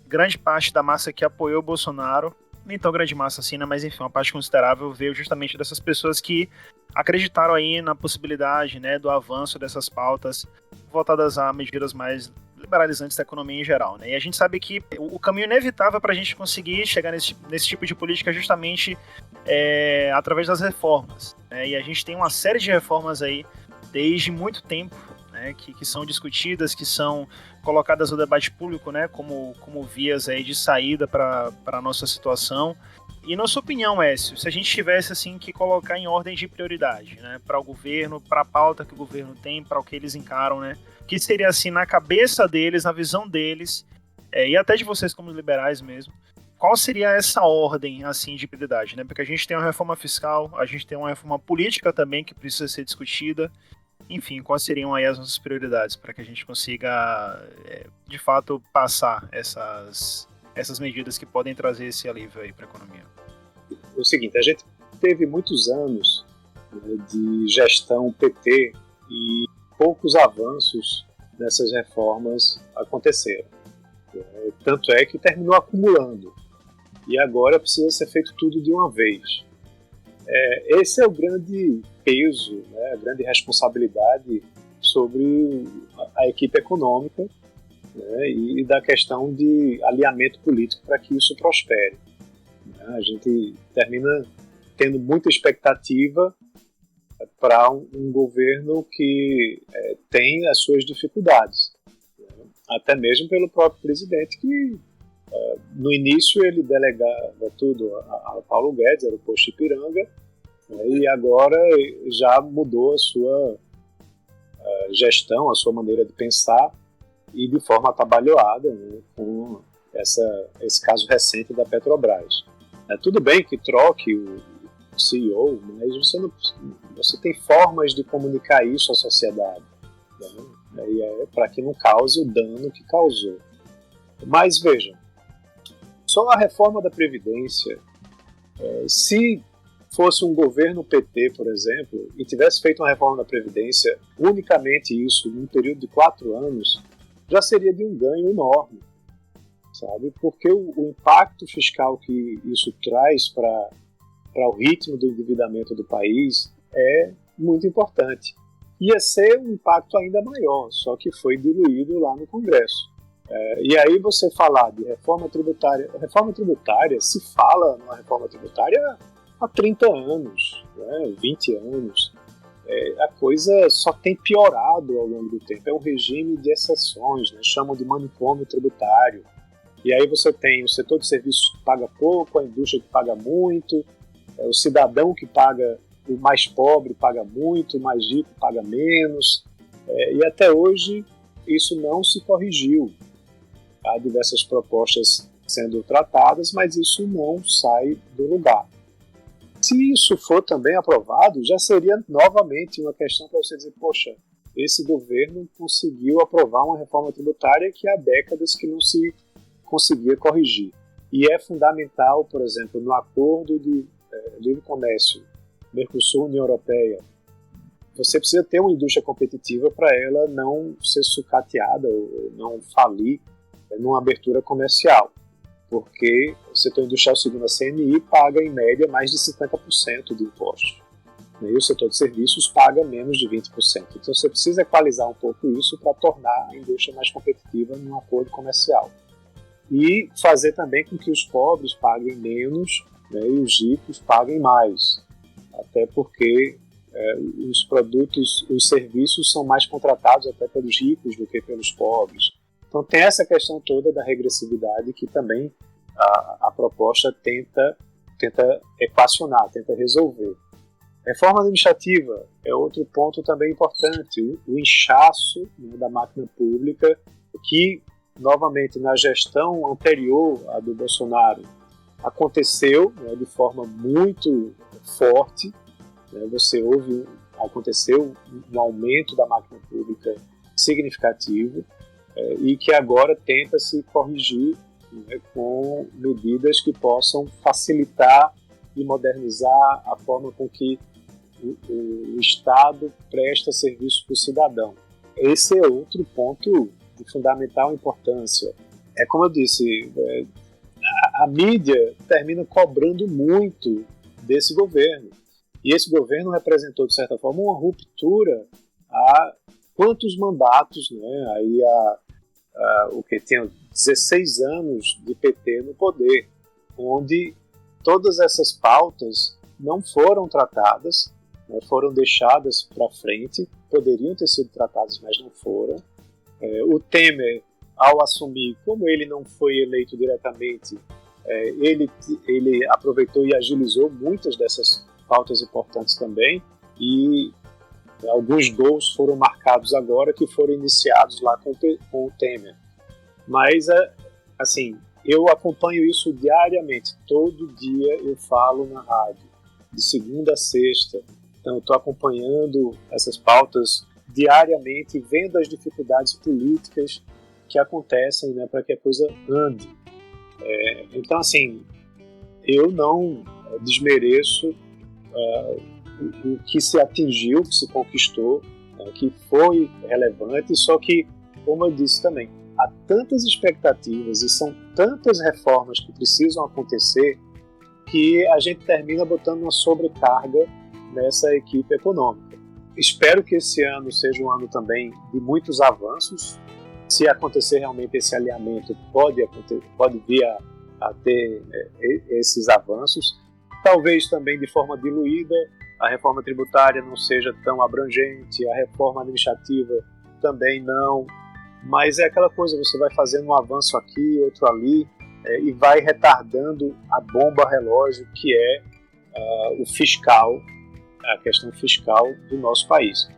Grande parte da massa que apoiou o Bolsonaro, nem tão grande massa assim, né? Mas enfim, uma parte considerável veio justamente dessas pessoas que acreditaram aí na possibilidade, né, do avanço dessas pautas voltadas a medidas mais liberalizantes da economia em geral, né? E a gente sabe que o caminho inevitável para a gente conseguir chegar nesse tipo de política é justamente através das reformas, né? E a gente tem uma série de reformas aí desde muito tempo, né, que são discutidas, que são colocadas no debate público, né, como vias aí de saída para a nossa situação. E na sua opinião, Écio, se a gente tivesse assim que colocar em ordem de prioridade, né, para o governo, para a pauta que o governo tem, para o que eles encaram, né, que seria assim na cabeça deles, na visão deles, e até de vocês como liberais mesmo, qual seria essa ordem assim de prioridade, né? Porque a gente tem uma reforma fiscal, a gente tem uma reforma política também que precisa ser discutida. Enfim, quais seriam aí as nossas prioridades para que a gente consiga, de fato, passar essas medidas que podem trazer esse alívio aí para a economia? O seguinte, a gente teve muitos anos, né, de gestão PT e poucos avanços nessas reformas aconteceram. Tanto é que terminou acumulando. E agora precisa ser feito tudo de uma vez. Esse é o grande peso, né, a grande responsabilidade sobre a equipe econômica, né, e da questão de alinhamento político para que isso prospere. A gente termina tendo muita expectativa para um governo que tem as suas dificuldades, né, até mesmo pelo próprio presidente, que no início ele delegava tudo a Paulo Guedes, era o posto Ipiranga, né, e agora já mudou a sua gestão, a sua maneira de pensar, e de forma atabalhoada, né, com esse caso recente da Petrobras. Tudo bem que troque o CEO, mas você tem formas de comunicar isso à sociedade, né, e para que não cause o dano que causou. Mas vejam, só a reforma da Previdência, se fosse um governo PT, por exemplo, e tivesse feito uma reforma da Previdência, unicamente isso, num período de 4 anos, já seria de um ganho enorme, sabe? Porque o impacto fiscal que isso traz para o ritmo do endividamento do país é muito importante. Ia ser um impacto ainda maior, só que foi diluído lá no Congresso. E aí você falar de reforma tributária se fala numa reforma tributária há 30 anos, né, 20 anos. A coisa só tem piorado ao longo do tempo. É um regime de exceções, né, chamam de manicômio tributário. E aí você tem o setor de serviços que paga pouco, a indústria que paga muito, o cidadão que paga, o mais pobre paga muito, o mais rico paga menos. E até hoje isso não se corrigiu. Há diversas propostas sendo tratadas, mas isso não sai do lugar. Se isso for também aprovado, já seria novamente uma questão para você dizer, poxa, esse governo conseguiu aprovar uma reforma tributária que há décadas que não se conseguia corrigir. E é fundamental, por exemplo, no acordo de livre comércio Mercosul-União Europeia, você precisa ter uma indústria competitiva para ela não ser sucateada ou não falir numa abertura comercial, porque o setor industrial, segundo a CNI, paga em média mais de 50% de impostos, e o setor de serviços paga menos de 20%. Então você precisa equalizar um pouco isso para tornar a indústria mais competitiva num acordo comercial. E fazer também com que os pobres paguem menos, né, e os ricos paguem mais, até porque os produtos, os serviços são mais contratados até pelos ricos do que pelos pobres. Então tem essa questão toda da regressividade que também a proposta tenta equacionar, tenta resolver. Reforma administrativa é outro ponto também importante, o inchaço, né, da máquina pública, que novamente na gestão anterior à do Bolsonaro aconteceu, né, de forma muito forte, né, aconteceu um aumento da máquina pública significativo, e que agora tenta se corrigir, né, com medidas que possam facilitar e modernizar a forma com que o Estado presta serviço para o cidadão. Esse é outro ponto de fundamental importância. Como eu disse, a mídia termina cobrando muito desse governo. E esse governo representou, de certa forma, uma ruptura há quantos mandatos, né? Aí o que tinha 16 anos de PT no poder, onde todas essas pautas não foram tratadas, né, foram deixadas para frente, poderiam ter sido tratadas, mas não foram. O Temer, ao assumir, como ele não foi eleito diretamente, ele aproveitou e agilizou muitas dessas pautas importantes também, e alguns gols foram marcados agora que foram iniciados lá com o Temer. Mas, assim, eu acompanho isso diariamente. Todo dia eu falo na rádio, de segunda a sexta. Então, eu estou acompanhando essas pautas diariamente, vendo as dificuldades políticas que acontecem, né, para que a coisa ande. Então, assim, eu não desmereço o que se atingiu, o que se conquistou, que foi relevante, só que, como eu disse também, há tantas expectativas e são tantas reformas que precisam acontecer que a gente termina botando uma sobrecarga nessa equipe econômica. Espero que esse ano seja um ano também de muitos avanços. Se acontecer realmente esse alinhamento, pode vir a ter esses avanços. Talvez também de forma diluída, a reforma tributária não seja tão abrangente, a reforma administrativa também não, mas é aquela coisa, você vai fazendo um avanço aqui, outro ali, e vai retardando a bomba relógio que é o fiscal, a questão fiscal do nosso país.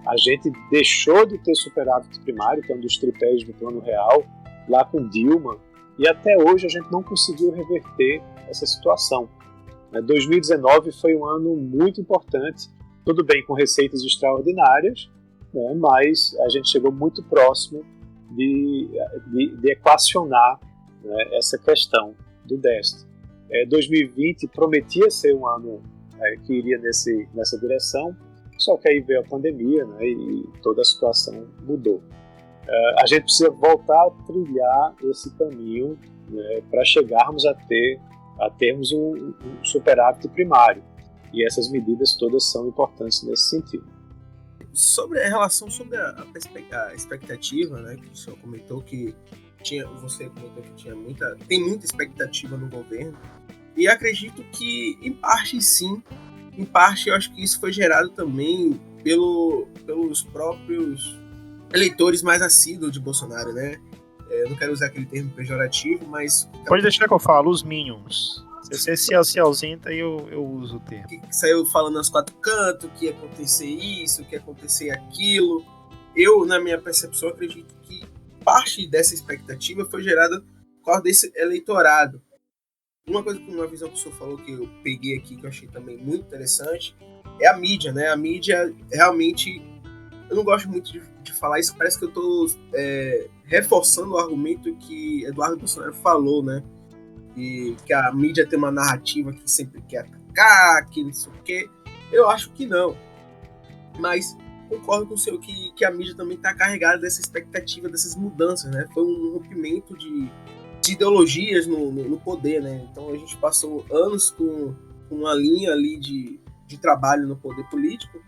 A gente deixou de ter superávit primário, que é um dos tripés do Plano Real, lá com Dilma, e até hoje a gente não conseguiu reverter essa situação. 2019 foi um ano muito importante, tudo bem com receitas extraordinárias, né, mas a gente chegou muito próximo de equacionar, né, essa questão do déficit. 2020 prometia ser um ano que iria nessa direção, só que aí veio a pandemia, né, e toda a situação mudou. A gente precisa voltar a trilhar esse caminho, né, para chegarmos a termos um superávit primário, e essas medidas todas são importantes nesse sentido. Sobre a relação, sobre a expectativa, né, que o senhor comentou que você comentou que tem muita expectativa no governo, e acredito que em parte sim, em parte eu acho que isso foi gerado também pelos próprios eleitores mais assíduos de Bolsonaro, né? Eu não quero usar aquele termo pejorativo, mas... Pode deixar que eu falo, os Minions. Se você se ausenta, eu uso o termo. Que saiu falando aos quatro cantos, que ia acontecer isso, que ia acontecer aquilo. Eu, na minha percepção, acredito que parte dessa expectativa foi gerada por causa desse eleitorado. Uma visão que o senhor falou que eu peguei aqui, que eu achei também muito interessante, é a mídia, né? A mídia realmente... Eu não gosto muito de falar isso, parece que eu estou reforçando o argumento que Eduardo Bolsonaro falou, né? E que a mídia tem uma narrativa que sempre quer atacar, que não sei o quê. Eu acho que não. Mas concordo com o senhor que a mídia também está carregada dessa expectativa, dessas mudanças, né? Foi um rompimento de ideologias no poder, né? Então a gente passou anos com uma linha ali de trabalho no poder político,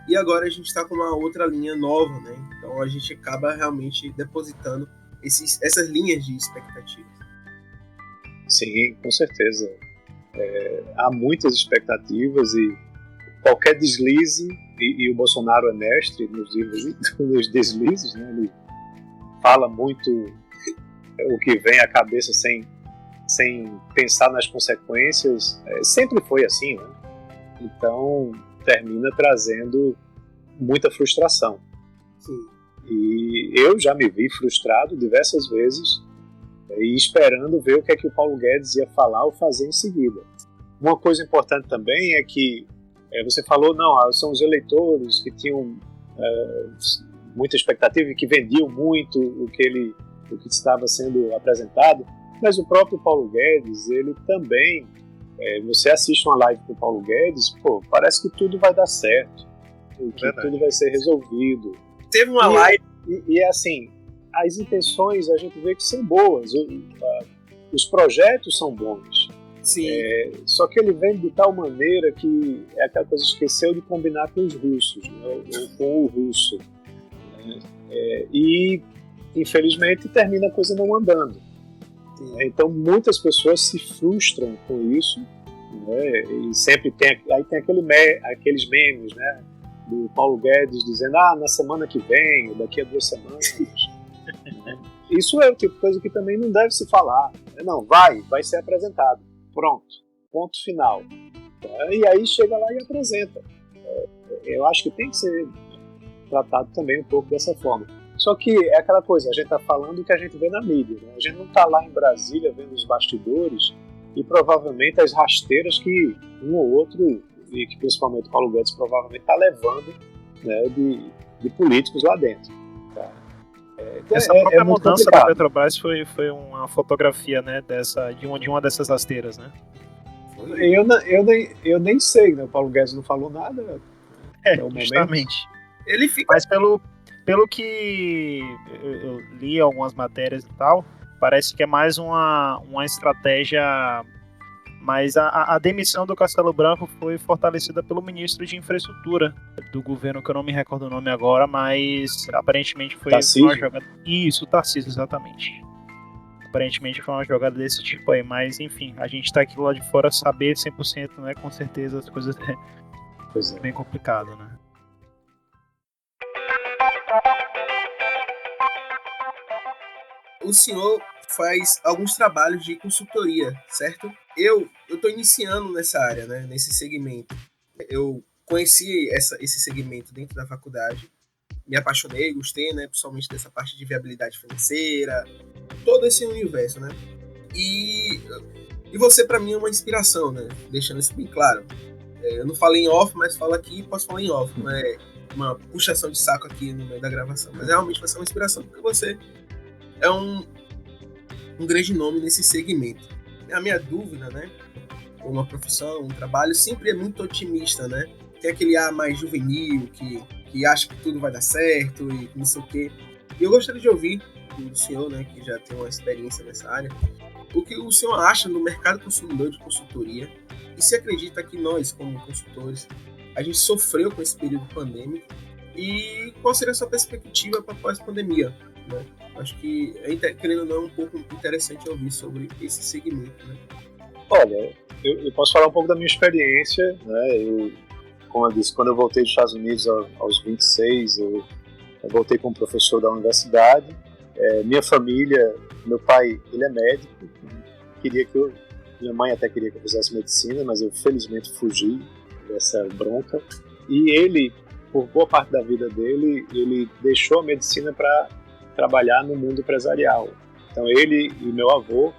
e agora a gente está com uma outra linha nova, né? Então a gente acaba realmente depositando essas linhas de expectativas. Sim, com certeza. Há muitas expectativas e qualquer deslize, e o Bolsonaro é mestre nos deslizes, né? Ele fala muito o que vem à cabeça sem pensar nas consequências. Sempre foi assim, né? Então termina trazendo muita frustração. Sim. E eu já me vi frustrado diversas vezes e esperando ver o que é que o Paulo Guedes ia falar ou fazer em seguida. Uma coisa importante também é que você falou, não, são os eleitores que tinham muita expectativa e que vendiam muito o que estava sendo apresentado, mas o próprio Paulo Guedes, ele também, você assiste uma live com o Paulo Guedes, parece que tudo vai dar certo, que tudo vai ser resolvido. Teve uma live... E assim, as intenções a gente vê que são boas, os projetos são bons. Sim. Só que ele vem de tal maneira que é aquela coisa, esqueceu de combinar com os russos, né, ou com o russo. Né, e, infelizmente, termina a coisa não andando. Então, muitas pessoas se frustram com isso, né, e sempre tem aqueles memes, né, do Paulo Guedes dizendo, na semana que vem, ou daqui a 2 semanas. Isso é o tipo de coisa que também não deve se falar. Não, vai ser apresentado. Pronto, ponto final. E aí chega lá e apresenta. Eu acho que tem que ser tratado também um pouco dessa forma. Só que é aquela coisa, a gente está falando o que a gente vê na mídia, né? A gente não está lá em Brasília vendo os bastidores e provavelmente as rasteiras que um ou outro, e que principalmente o Paulo Guedes provavelmente está levando, né, de políticos lá dentro. Tá? Essa própria mudança da Petrobras foi uma fotografia, né, de uma dessas rasteiras, né? Eu nem sei, né? O Paulo Guedes não falou nada. Justamente. Ele fica... Mas pelo que eu li algumas matérias e tal, parece que é mais uma estratégia. Mas a demissão do Castelo Branco foi fortalecida pelo ministro de Infraestrutura do governo, que eu não me recordo o nome agora, mas aparentemente foi uma jogada... Isso, Tarcísio, exatamente. Aparentemente foi uma jogada desse tipo aí, mas enfim, a gente tá aqui lá de fora saber 100%, né? Com certeza as coisas é bem complicado, né? O senhor faz alguns trabalhos de consultoria, certo? Eu estou iniciando nessa área, né, nesse segmento. Eu conheci esse segmento dentro da faculdade, me apaixonei, gostei, né, principalmente dessa parte de viabilidade financeira, todo esse universo, né? E você, para mim, é uma inspiração, né? Deixando isso bem claro. Eu não falei em off, mas falo aqui e posso falar em off. Não é uma puxação de saco aqui no meio da gravação, mas realmente vai ser uma inspiração, porque você é um grande nome nesse segmento. A minha dúvida, né, uma profissão, um trabalho, sempre é muito otimista, né? Tem aquele ar mais juvenil, que acha que tudo vai dar certo e não sei o quê. E eu gostaria de ouvir do senhor, né, que já tem uma experiência nessa área, o que o senhor acha no mercado consumidor de consultoria e se acredita que nós, como consultores, a gente sofreu com esse período pandêmico e qual seria a sua perspectiva para pós-pandemia, né? Acho que, querendo ou não, é um pouco interessante ouvir sobre esse segmento, né? Olha, eu posso falar um pouco da minha experiência, né? Como eu disse, quando eu voltei dos Estados Unidos aos 26, eu voltei como professor da universidade. Minha família, meu pai, ele é médico, minha mãe até queria que eu fizesse medicina, mas eu felizmente fugi dessa bronca. E ele, por boa parte da vida dele, ele deixou a medicina para trabalhar no mundo empresarial. Então ele e meu avô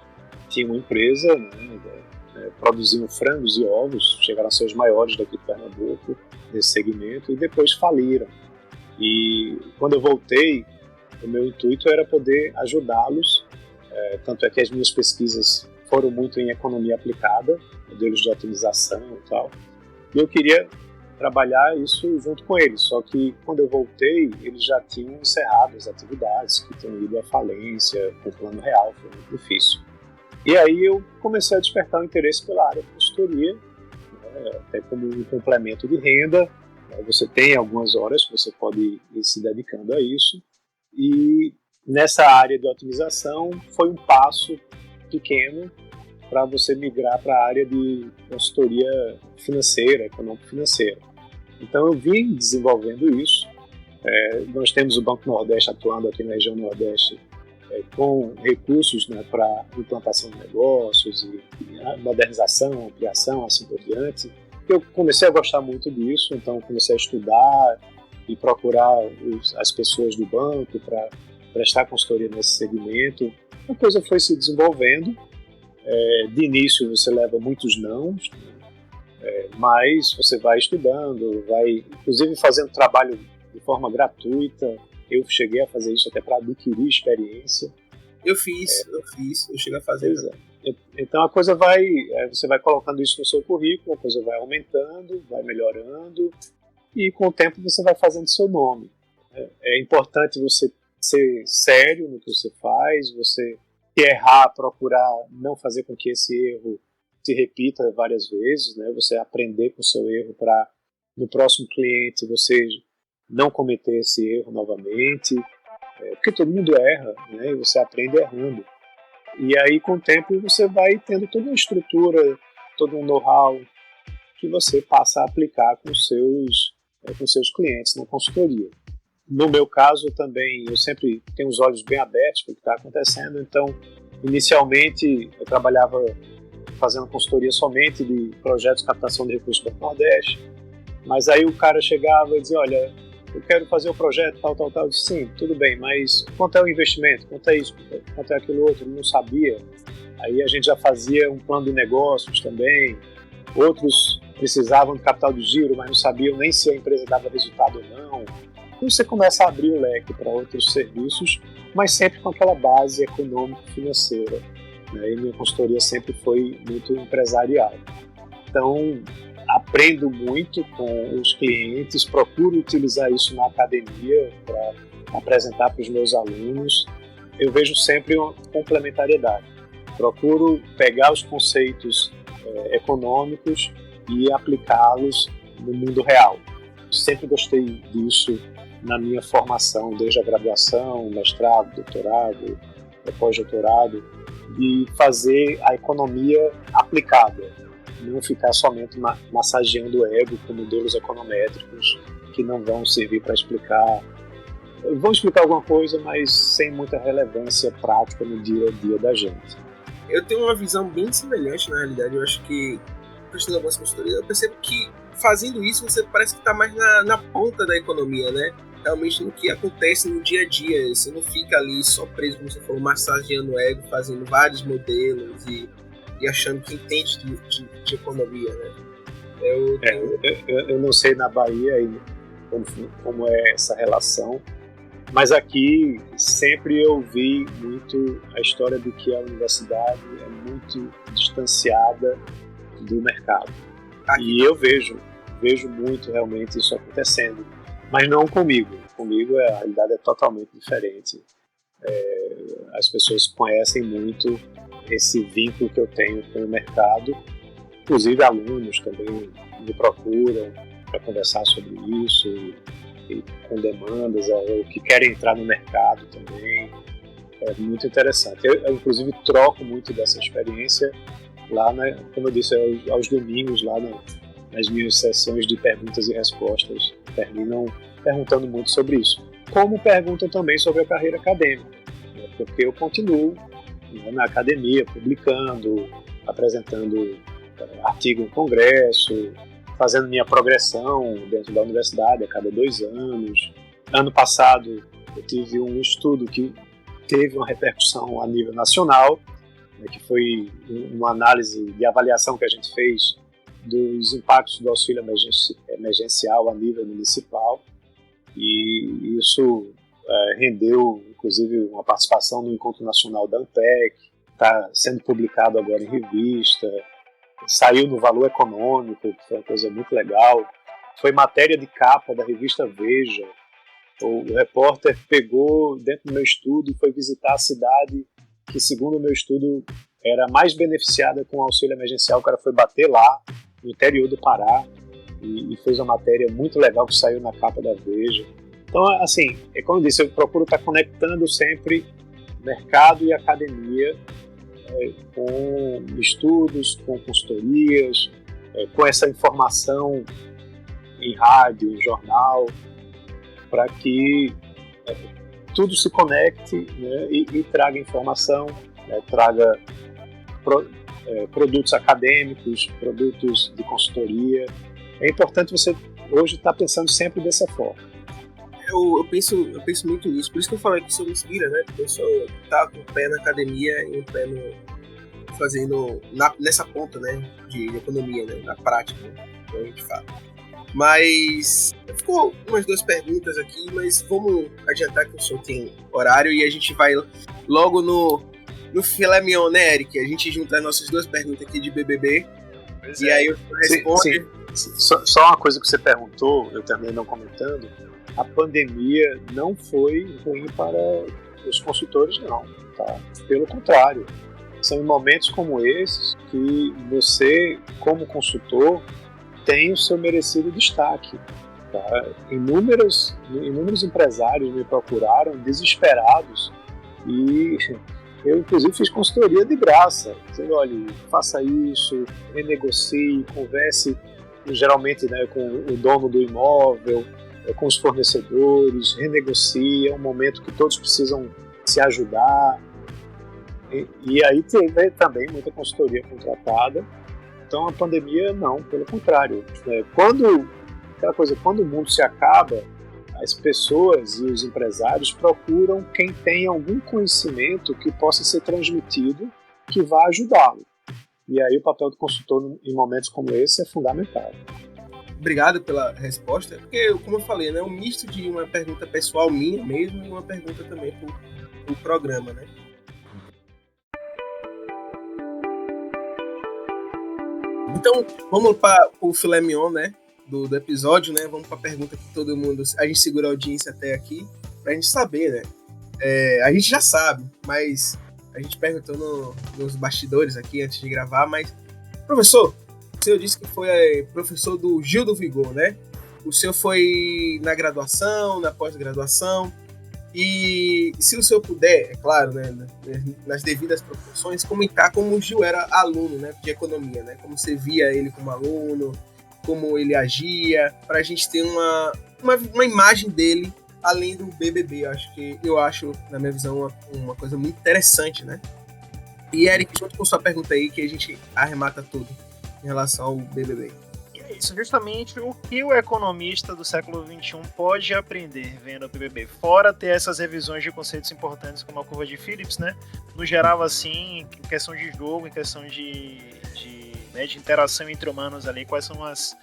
tinham uma empresa, né, produziam frangos e ovos, chegaram a ser os maiores daqui de Pernambuco, nesse segmento, e depois faliram. E quando eu voltei, o meu intuito era poder ajudá-los, tanto é que as minhas pesquisas foram muito em economia aplicada, modelos de otimização e tal, e eu queria trabalhar isso junto com eles, só que quando eu voltei, eles já tinham encerrado as atividades, que tinham ido à falência, com o plano real, foi muito difícil. E aí eu comecei a despertar o interesse pela área de consultoria, né, até como um complemento de renda. Você tem algumas horas que você pode ir se dedicando a isso. E nessa área de otimização foi um passo pequeno para você migrar para a área de consultoria financeira, econômico-financeira. Então eu vim desenvolvendo isso. Nós temos o Banco Nordeste atuando aqui na região Nordeste com recursos, né, para implantação de negócios e modernização, ampliação, assim por diante. Eu comecei a gostar muito disso, então comecei a estudar e procurar as pessoas do banco para prestar consultoria nesse segmento. A coisa foi se desenvolvendo. De início você leva muitos nãos, mas você vai estudando, vai inclusive fazendo trabalho de forma gratuita. Eu cheguei a fazer isso até para adquirir experiência. Eu cheguei a fazer. Então a coisa você vai colocando isso no seu currículo, a coisa vai aumentando, vai melhorando, e com o tempo você vai fazendo seu nome. É importante você ser sério no que você faz, você errar, procurar não fazer com que esse erro se repita várias vezes, né? Você aprender com o seu erro para no próximo cliente você não cometer esse erro novamente, porque todo mundo erra, né? E você aprende errando. E aí, com o tempo, você vai tendo toda uma estrutura, todo um know-how que você passa a aplicar com seus clientes na consultoria. No meu caso, também, eu sempre tenho os olhos bem abertos para o que está acontecendo. Então, inicialmente, eu trabalhava fazendo consultoria somente de projetos de captação de recursos para o Nordeste. Mas aí o cara chegava e dizia, olha, eu quero fazer o projeto, tal. Eu disse, sim, tudo bem, mas quanto é o investimento? Quanto é isso? Quanto é aquilo outro? Eu não sabia. Aí a gente já fazia um plano de negócios também. Outros precisavam de capital de giro, mas não sabiam nem se a empresa dava resultado ou não. Então você começa a abrir o leque para outros serviços, mas sempre com aquela base econômico-financeira, né? E minha consultoria sempre foi muito empresarial. Então, aprendo muito com os clientes, procuro utilizar isso na academia para apresentar para os meus alunos. Eu vejo sempre uma complementariedade. Procuro pegar os conceitos econômicos e aplicá-los no mundo real. Sempre gostei disso na minha formação, desde a graduação, mestrado, doutorado, pós-doutorado, de fazer a economia aplicada, não ficar somente massageando o ego com modelos econométricos que não vão servir para explicar. Vão explicar alguma coisa, mas sem muita relevância prática no dia a dia da gente. Eu tenho uma visão bem semelhante, na realidade. Eu acho que, prestando algumas consultorias, eu percebo que fazendo isso você parece que está mais na ponta da economia, né? Realmente no que acontece no dia a dia. Você não fica ali só preso, como você falou, massageando o ego, fazendo vários modelos e achando que entende de economia, né? Eu não sei na Bahia como é essa relação, mas aqui sempre eu vi muito a história de que a universidade é muito distanciada do mercado. E eu vejo muito realmente isso acontecendo, mas não comigo. Comigo a realidade é totalmente diferente. As pessoas conhecem muito esse vínculo que eu tenho com o mercado, inclusive alunos também me procuram para conversar sobre isso, e com demandas, ou que querem entrar no mercado também. É muito interessante. Eu inclusive troco muito dessa experiência lá, como eu disse, aos domingos lá nas minhas sessões de perguntas e respostas, terminam perguntando muito sobre isso. Como perguntam também sobre a carreira acadêmica, né? Porque eu continuo, né, na academia, publicando, apresentando artigo em congresso, fazendo minha progressão dentro da universidade a cada 2 anos. Ano passado eu tive um estudo que teve uma repercussão a nível nacional, né, que foi uma análise de avaliação que a gente fez dos impactos do auxílio emergencial a nível municipal, e isso rendeu inclusive uma participação no Encontro Nacional da ANPEC, está sendo publicado agora em revista, saiu no Valor Econômico, que foi uma coisa muito legal, foi matéria de capa da revista Veja. O repórter pegou dentro do meu estudo e foi visitar a cidade que, segundo o meu estudo, era mais beneficiada com o auxílio emergencial. O cara foi bater lá, no interior do Pará, e fez uma matéria muito legal que saiu na capa da Veja. Então, assim, como eu disse, eu procuro estar conectando sempre mercado e academia, com estudos, com consultorias, com essa informação em rádio, em jornal, para que tudo se conecte, né, e traga informação, né, traga produtos acadêmicos, produtos de consultoria. É importante você hoje estar pensando sempre dessa forma. Eu penso muito nisso, por isso que eu falei que isso me inspira, né? Porque eu só tá com o pé na academia e um pé fazendo nessa ponta, né, de economia, né, na prática, né, como a gente fala. Mas ficou umas 2 perguntas aqui, mas vamos adiantar que o senhor tem horário e a gente vai logo no filé mignon, né, Eric? A gente junta as nossas 2 perguntas aqui de BBB. Pois e aí eu respondo. Sim. Só uma coisa que você perguntou, eu também não comentando, a pandemia não foi ruim para os consultores, não, tá? Pelo contrário, são em momentos como esses que você, como consultor, tem o seu merecido destaque. Tá? Inúmeros empresários me procuraram desesperados e eu, inclusive, fiz consultoria de graça, dizendo, olha, faça isso, renegocie, converse geralmente, né, com o dono do imóvel, com os fornecedores, renegocie, é um momento que todos precisam se ajudar. E aí teve também muita consultoria contratada. Então a pandemia não, pelo contrário. Quando o mundo se acaba, as pessoas e os empresários procuram quem tem algum conhecimento que possa ser transmitido, que vá ajudá-lo. E aí o papel do consultor em momentos como esse é fundamental. Obrigado pela resposta, porque, como eu falei, né, é um misto de uma pergunta pessoal minha mesmo e uma pergunta também pro programa, né? Então, vamos para o filé mignon, né, do episódio, né? Vamos para a pergunta que todo mundo... A gente segura a audiência até aqui, para a gente saber, né? A gente já sabe, mas a gente perguntou nos bastidores aqui antes de gravar, mas... Professor, o senhor disse que foi professor do Gil do Vigor, né? O senhor foi na graduação, na pós-graduação, e se o senhor puder, é claro, né, nas devidas proporções, comentar como o Gil era aluno, né, de economia, né? Como você via ele como aluno, como ele agia, para a gente ter uma imagem dele além do BBB. Eu acho, na minha visão, uma coisa muito interessante, né? E Eric, junto com sua pergunta aí, que a gente arremata tudo em relação ao BBB. E é isso, justamente o que o economista do século XXI pode aprender vendo o BBB, fora ter essas revisões de conceitos importantes como a curva de Phillips, né? No geral, assim, em questão de jogo, em questão de interação entre humanos ali, quais são as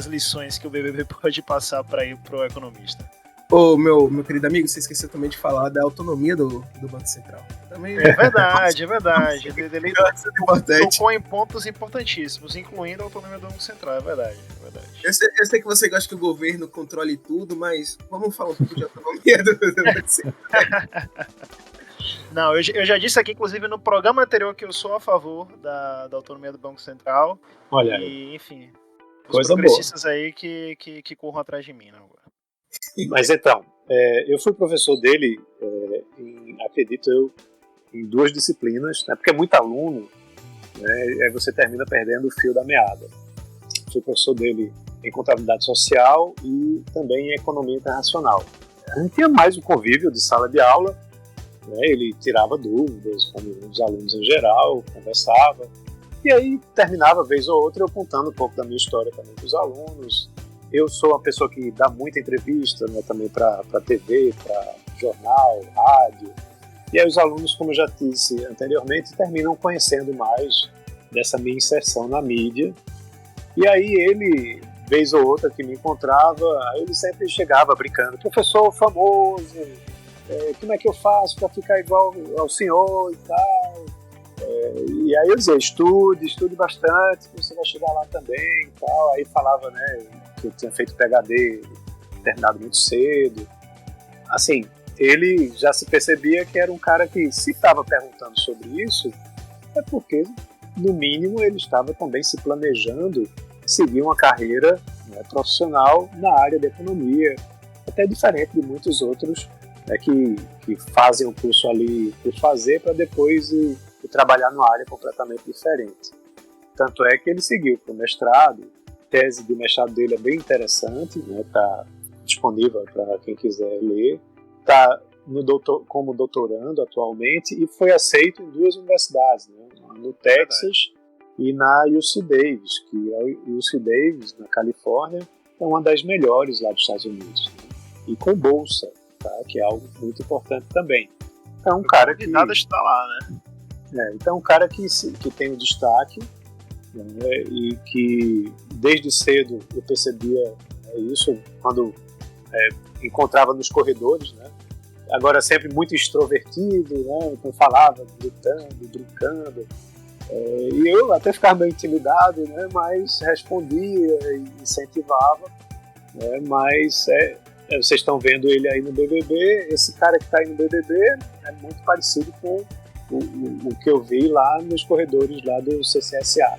lições que o BBB pode passar para ir pro economista? Ô, meu querido amigo, você esqueceu também de falar da autonomia do Banco Central. Também É verdade. Ele importante. tocou em pontos importantíssimos, incluindo a autonomia do Banco Central, é verdade. Eu sei que você gosta que o governo controle tudo, mas vamos falar um pouco de autonomia do Banco Central. Não, eu já disse aqui, inclusive, no programa anterior, que eu sou a favor da autonomia do Banco Central. Olha aí. E, enfim, os Coisa progressistas aí que corram atrás de mim, né, agora. Mas então, eu fui professor dele, acredito eu, em 2 disciplinas, né, porque é muito aluno, né, aí você termina perdendo o fio da meada. Fui professor dele em contabilidade social e também em economia internacional. A gente tinha mais um convívio de sala de aula, né, ele tirava dúvidas com os alunos em geral, conversava, e aí terminava vez ou outra eu contando um pouco da minha história também para os alunos. Eu sou uma pessoa que dá muita entrevista, né, também para TV, para jornal, rádio. E aí os alunos, como eu já disse anteriormente, terminam conhecendo mais dessa minha inserção na mídia. E aí ele, vez ou outra que me encontrava, ele sempre chegava brincando: professor famoso, como é que eu faço para ficar igual ao senhor e tal? E aí eu dizia: estude bastante, que você vai chegar lá também e tal. Aí falava, né, que eu tinha feito PhD, terminado muito cedo. Assim, ele já se percebia que era um cara que, se estava perguntando sobre isso, é porque, no mínimo, ele estava também se planejando seguir uma carreira, né, profissional na área da economia, até diferente de muitos outros, né, que fazem o curso ali por fazer para depois ir trabalhar numa área completamente diferente. Tanto é que ele seguiu para o mestrado. A tese de mestrado dele é bem interessante, né? Tá disponível para quem quiser ler. Está como doutorando atualmente e foi aceito em 2 universidades, né? No Texas e na UC Davis, que é a UC Davis, na Califórnia, é uma das melhores lá dos Estados Unidos, né? E com bolsa, tá? Que é algo muito importante também. Então, um cara que está lá, né? Então, um cara que tem um destaque, né, e que desde cedo eu percebia, né, isso quando encontrava nos corredores, né? Agora sempre muito extrovertido, né? Então falava, gritando, brincando, e eu até ficava meio intimidado, né? Mas respondia e incentivava, né? Mas vocês estão vendo ele aí no BBB, esse cara que está aí no BBB é muito parecido com o que eu vi lá nos corredores lá do CCSA,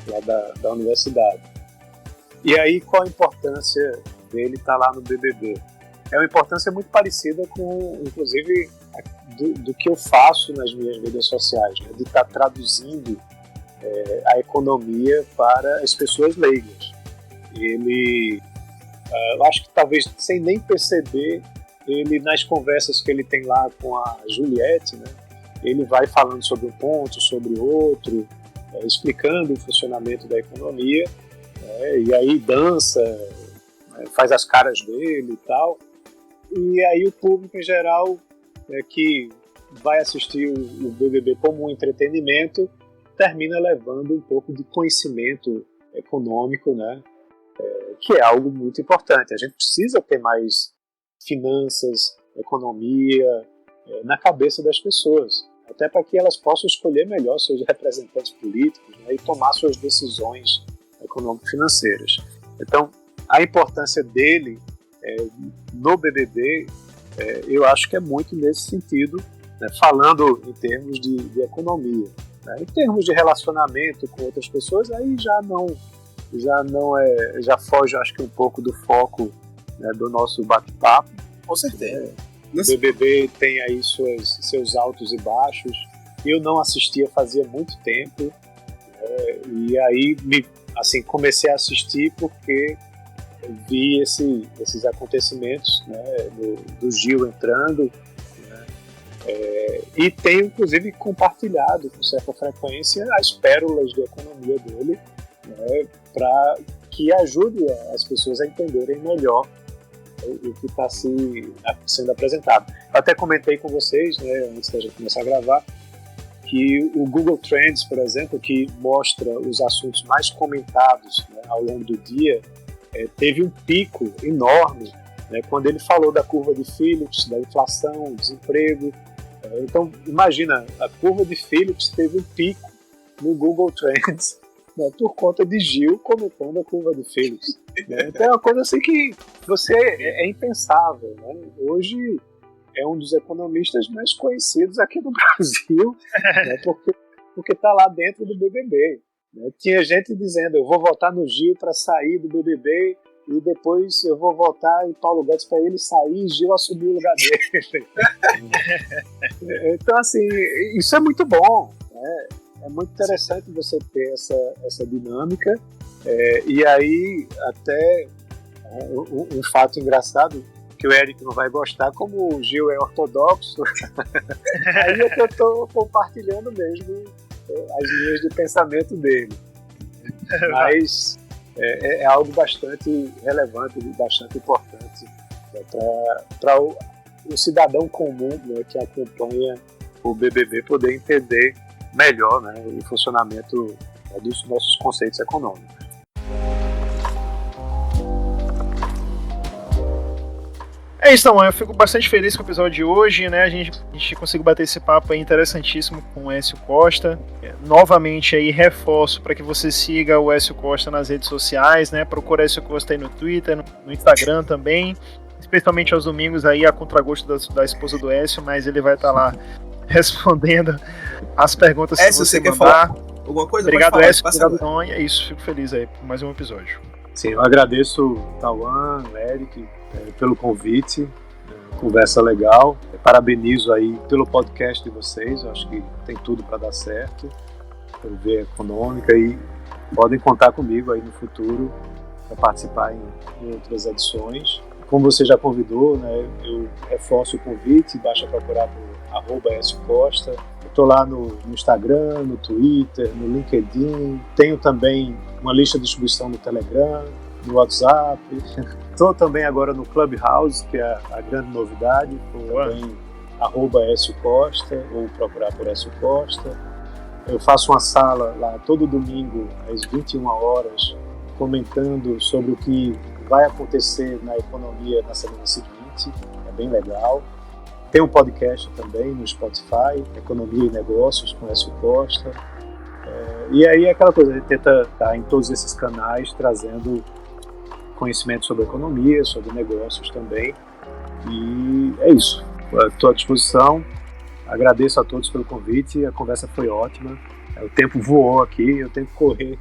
lá da universidade. E aí, qual a importância dele estar lá no BBB? É uma importância muito parecida com, inclusive, do que eu faço nas minhas redes sociais, né? De estar traduzindo a economia para as pessoas leigas. Ele, eu acho que talvez sem nem perceber, ele nas conversas que ele tem lá com a Juliette, né? Ele vai falando sobre um ponto, sobre outro, explicando o funcionamento da economia, e aí dança, faz as caras dele e tal. E aí o público em geral, que vai assistir o BBB como um entretenimento, termina levando um pouco de conhecimento econômico, né? Que é algo muito importante. A gente precisa ter mais finanças, economia na cabeça das pessoas, até para que elas possam escolher melhor seus representantes políticos, né, e tomar suas decisões econômico-financeiras. Então, a importância dele no BBB, eu acho que é muito nesse sentido, né, falando em termos de economia. Né, em termos de relacionamento com outras pessoas, aí já foge, acho que um pouco do foco, né, do nosso bate-papo. Com certeza. O BBB tem aí seus altos e baixos. Eu não assistia fazia muito tempo, e aí comecei a assistir porque vi esses acontecimentos, né, do Gil entrando, né, e tenho inclusive compartilhado com certa frequência as pérolas de economia dele, né, para que ajude as pessoas a entenderem melhor o que está sendo apresentado. Eu até comentei com vocês, né, antes da gente começar a gravar, que o Google Trends, por exemplo, que mostra os assuntos mais comentados, né, ao longo do dia, teve um pico enorme né, quando ele falou da curva de Phillips, da inflação, desemprego. Então, imagina, a curva de Phillips teve um pico no Google Trends, né, por conta de Gil comentando a curva de Phillips. Né? Então é uma coisa assim que é impensável. Né? Hoje é um dos economistas mais conhecidos aqui no Brasil, né, porque está lá dentro do BBB. Né? Tinha gente dizendo, eu vou votar no Gil para sair do BBB e depois eu vou votar em Paulo Guedes para ele sair e Gil assumir o lugar dele. Então, assim, isso é muito bom. Né? É muito interessante você ter essa dinâmica. E aí, até um fato engraçado, que o Eric não vai gostar, como o Gil é ortodoxo, aí é que eu estou compartilhando mesmo as linhas de pensamento dele. Mas é algo bastante relevante e bastante importante, né, para o cidadão comum, né, que acompanha o BBB poder entender melhor, né, o funcionamento, né, dos nossos conceitos econômicos. É isso, então, eu fico bastante feliz com o episódio de hoje, né? A gente conseguiu bater esse papo aí interessantíssimo com o Écio Costa. Novamente aí reforço para que você siga o Écio Costa nas redes sociais, né? Procura Écio Costa aí no Twitter, no Instagram também, especialmente aos domingos aí a contragosto da esposa do Écio, mas ele vai estar lá respondendo as perguntas que você quer mandar. falar alguma coisa? Obrigado, Écio. Obrigado, Tom. E é isso, fico feliz aí por mais um episódio. Sim, eu agradeço o Tauan, o Eric, pelo convite, conversa legal. Parabenizo aí pelo podcast de vocês, eu acho que tem tudo para dar certo, pelo Veia Econômica, e podem contar comigo aí no futuro para participar em outras edições. Como você já convidou, né, eu reforço o convite, basta procurar por @SCosta. Eu estou lá no Instagram, no Twitter, no LinkedIn, tenho também uma lista de distribuição no Telegram, no WhatsApp. Estou também agora no Clubhouse, que é a grande novidade, também @SCosta, ou procurar por Écio Costa. Eu faço uma sala lá todo domingo, às 21 horas, comentando sobre o que vai acontecer na economia na semana seguinte, é bem legal. Tem um podcast também no Spotify, Economia e Negócios, com Écio Costa. E aí é aquela coisa, a gente tenta estar em todos esses canais trazendo conhecimento sobre economia, sobre negócios também. E é isso. Estou à disposição. Agradeço a todos pelo convite. A conversa foi ótima. O tempo voou aqui. Eu tenho que correr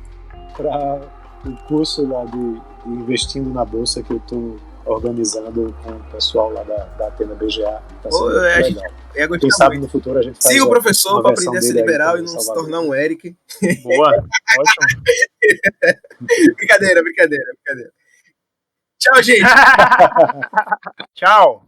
para o curso lá de Investindo na Bolsa que eu estou organizando com o pessoal lá da Atena BGA. Tá sendo legal. Quem sabe no futuro a gente faz. Siga o professor para aprender a ser liberal e não se tornar um Eric. Boa, ótimo. Brincadeira. Tchau, gente. Tchau.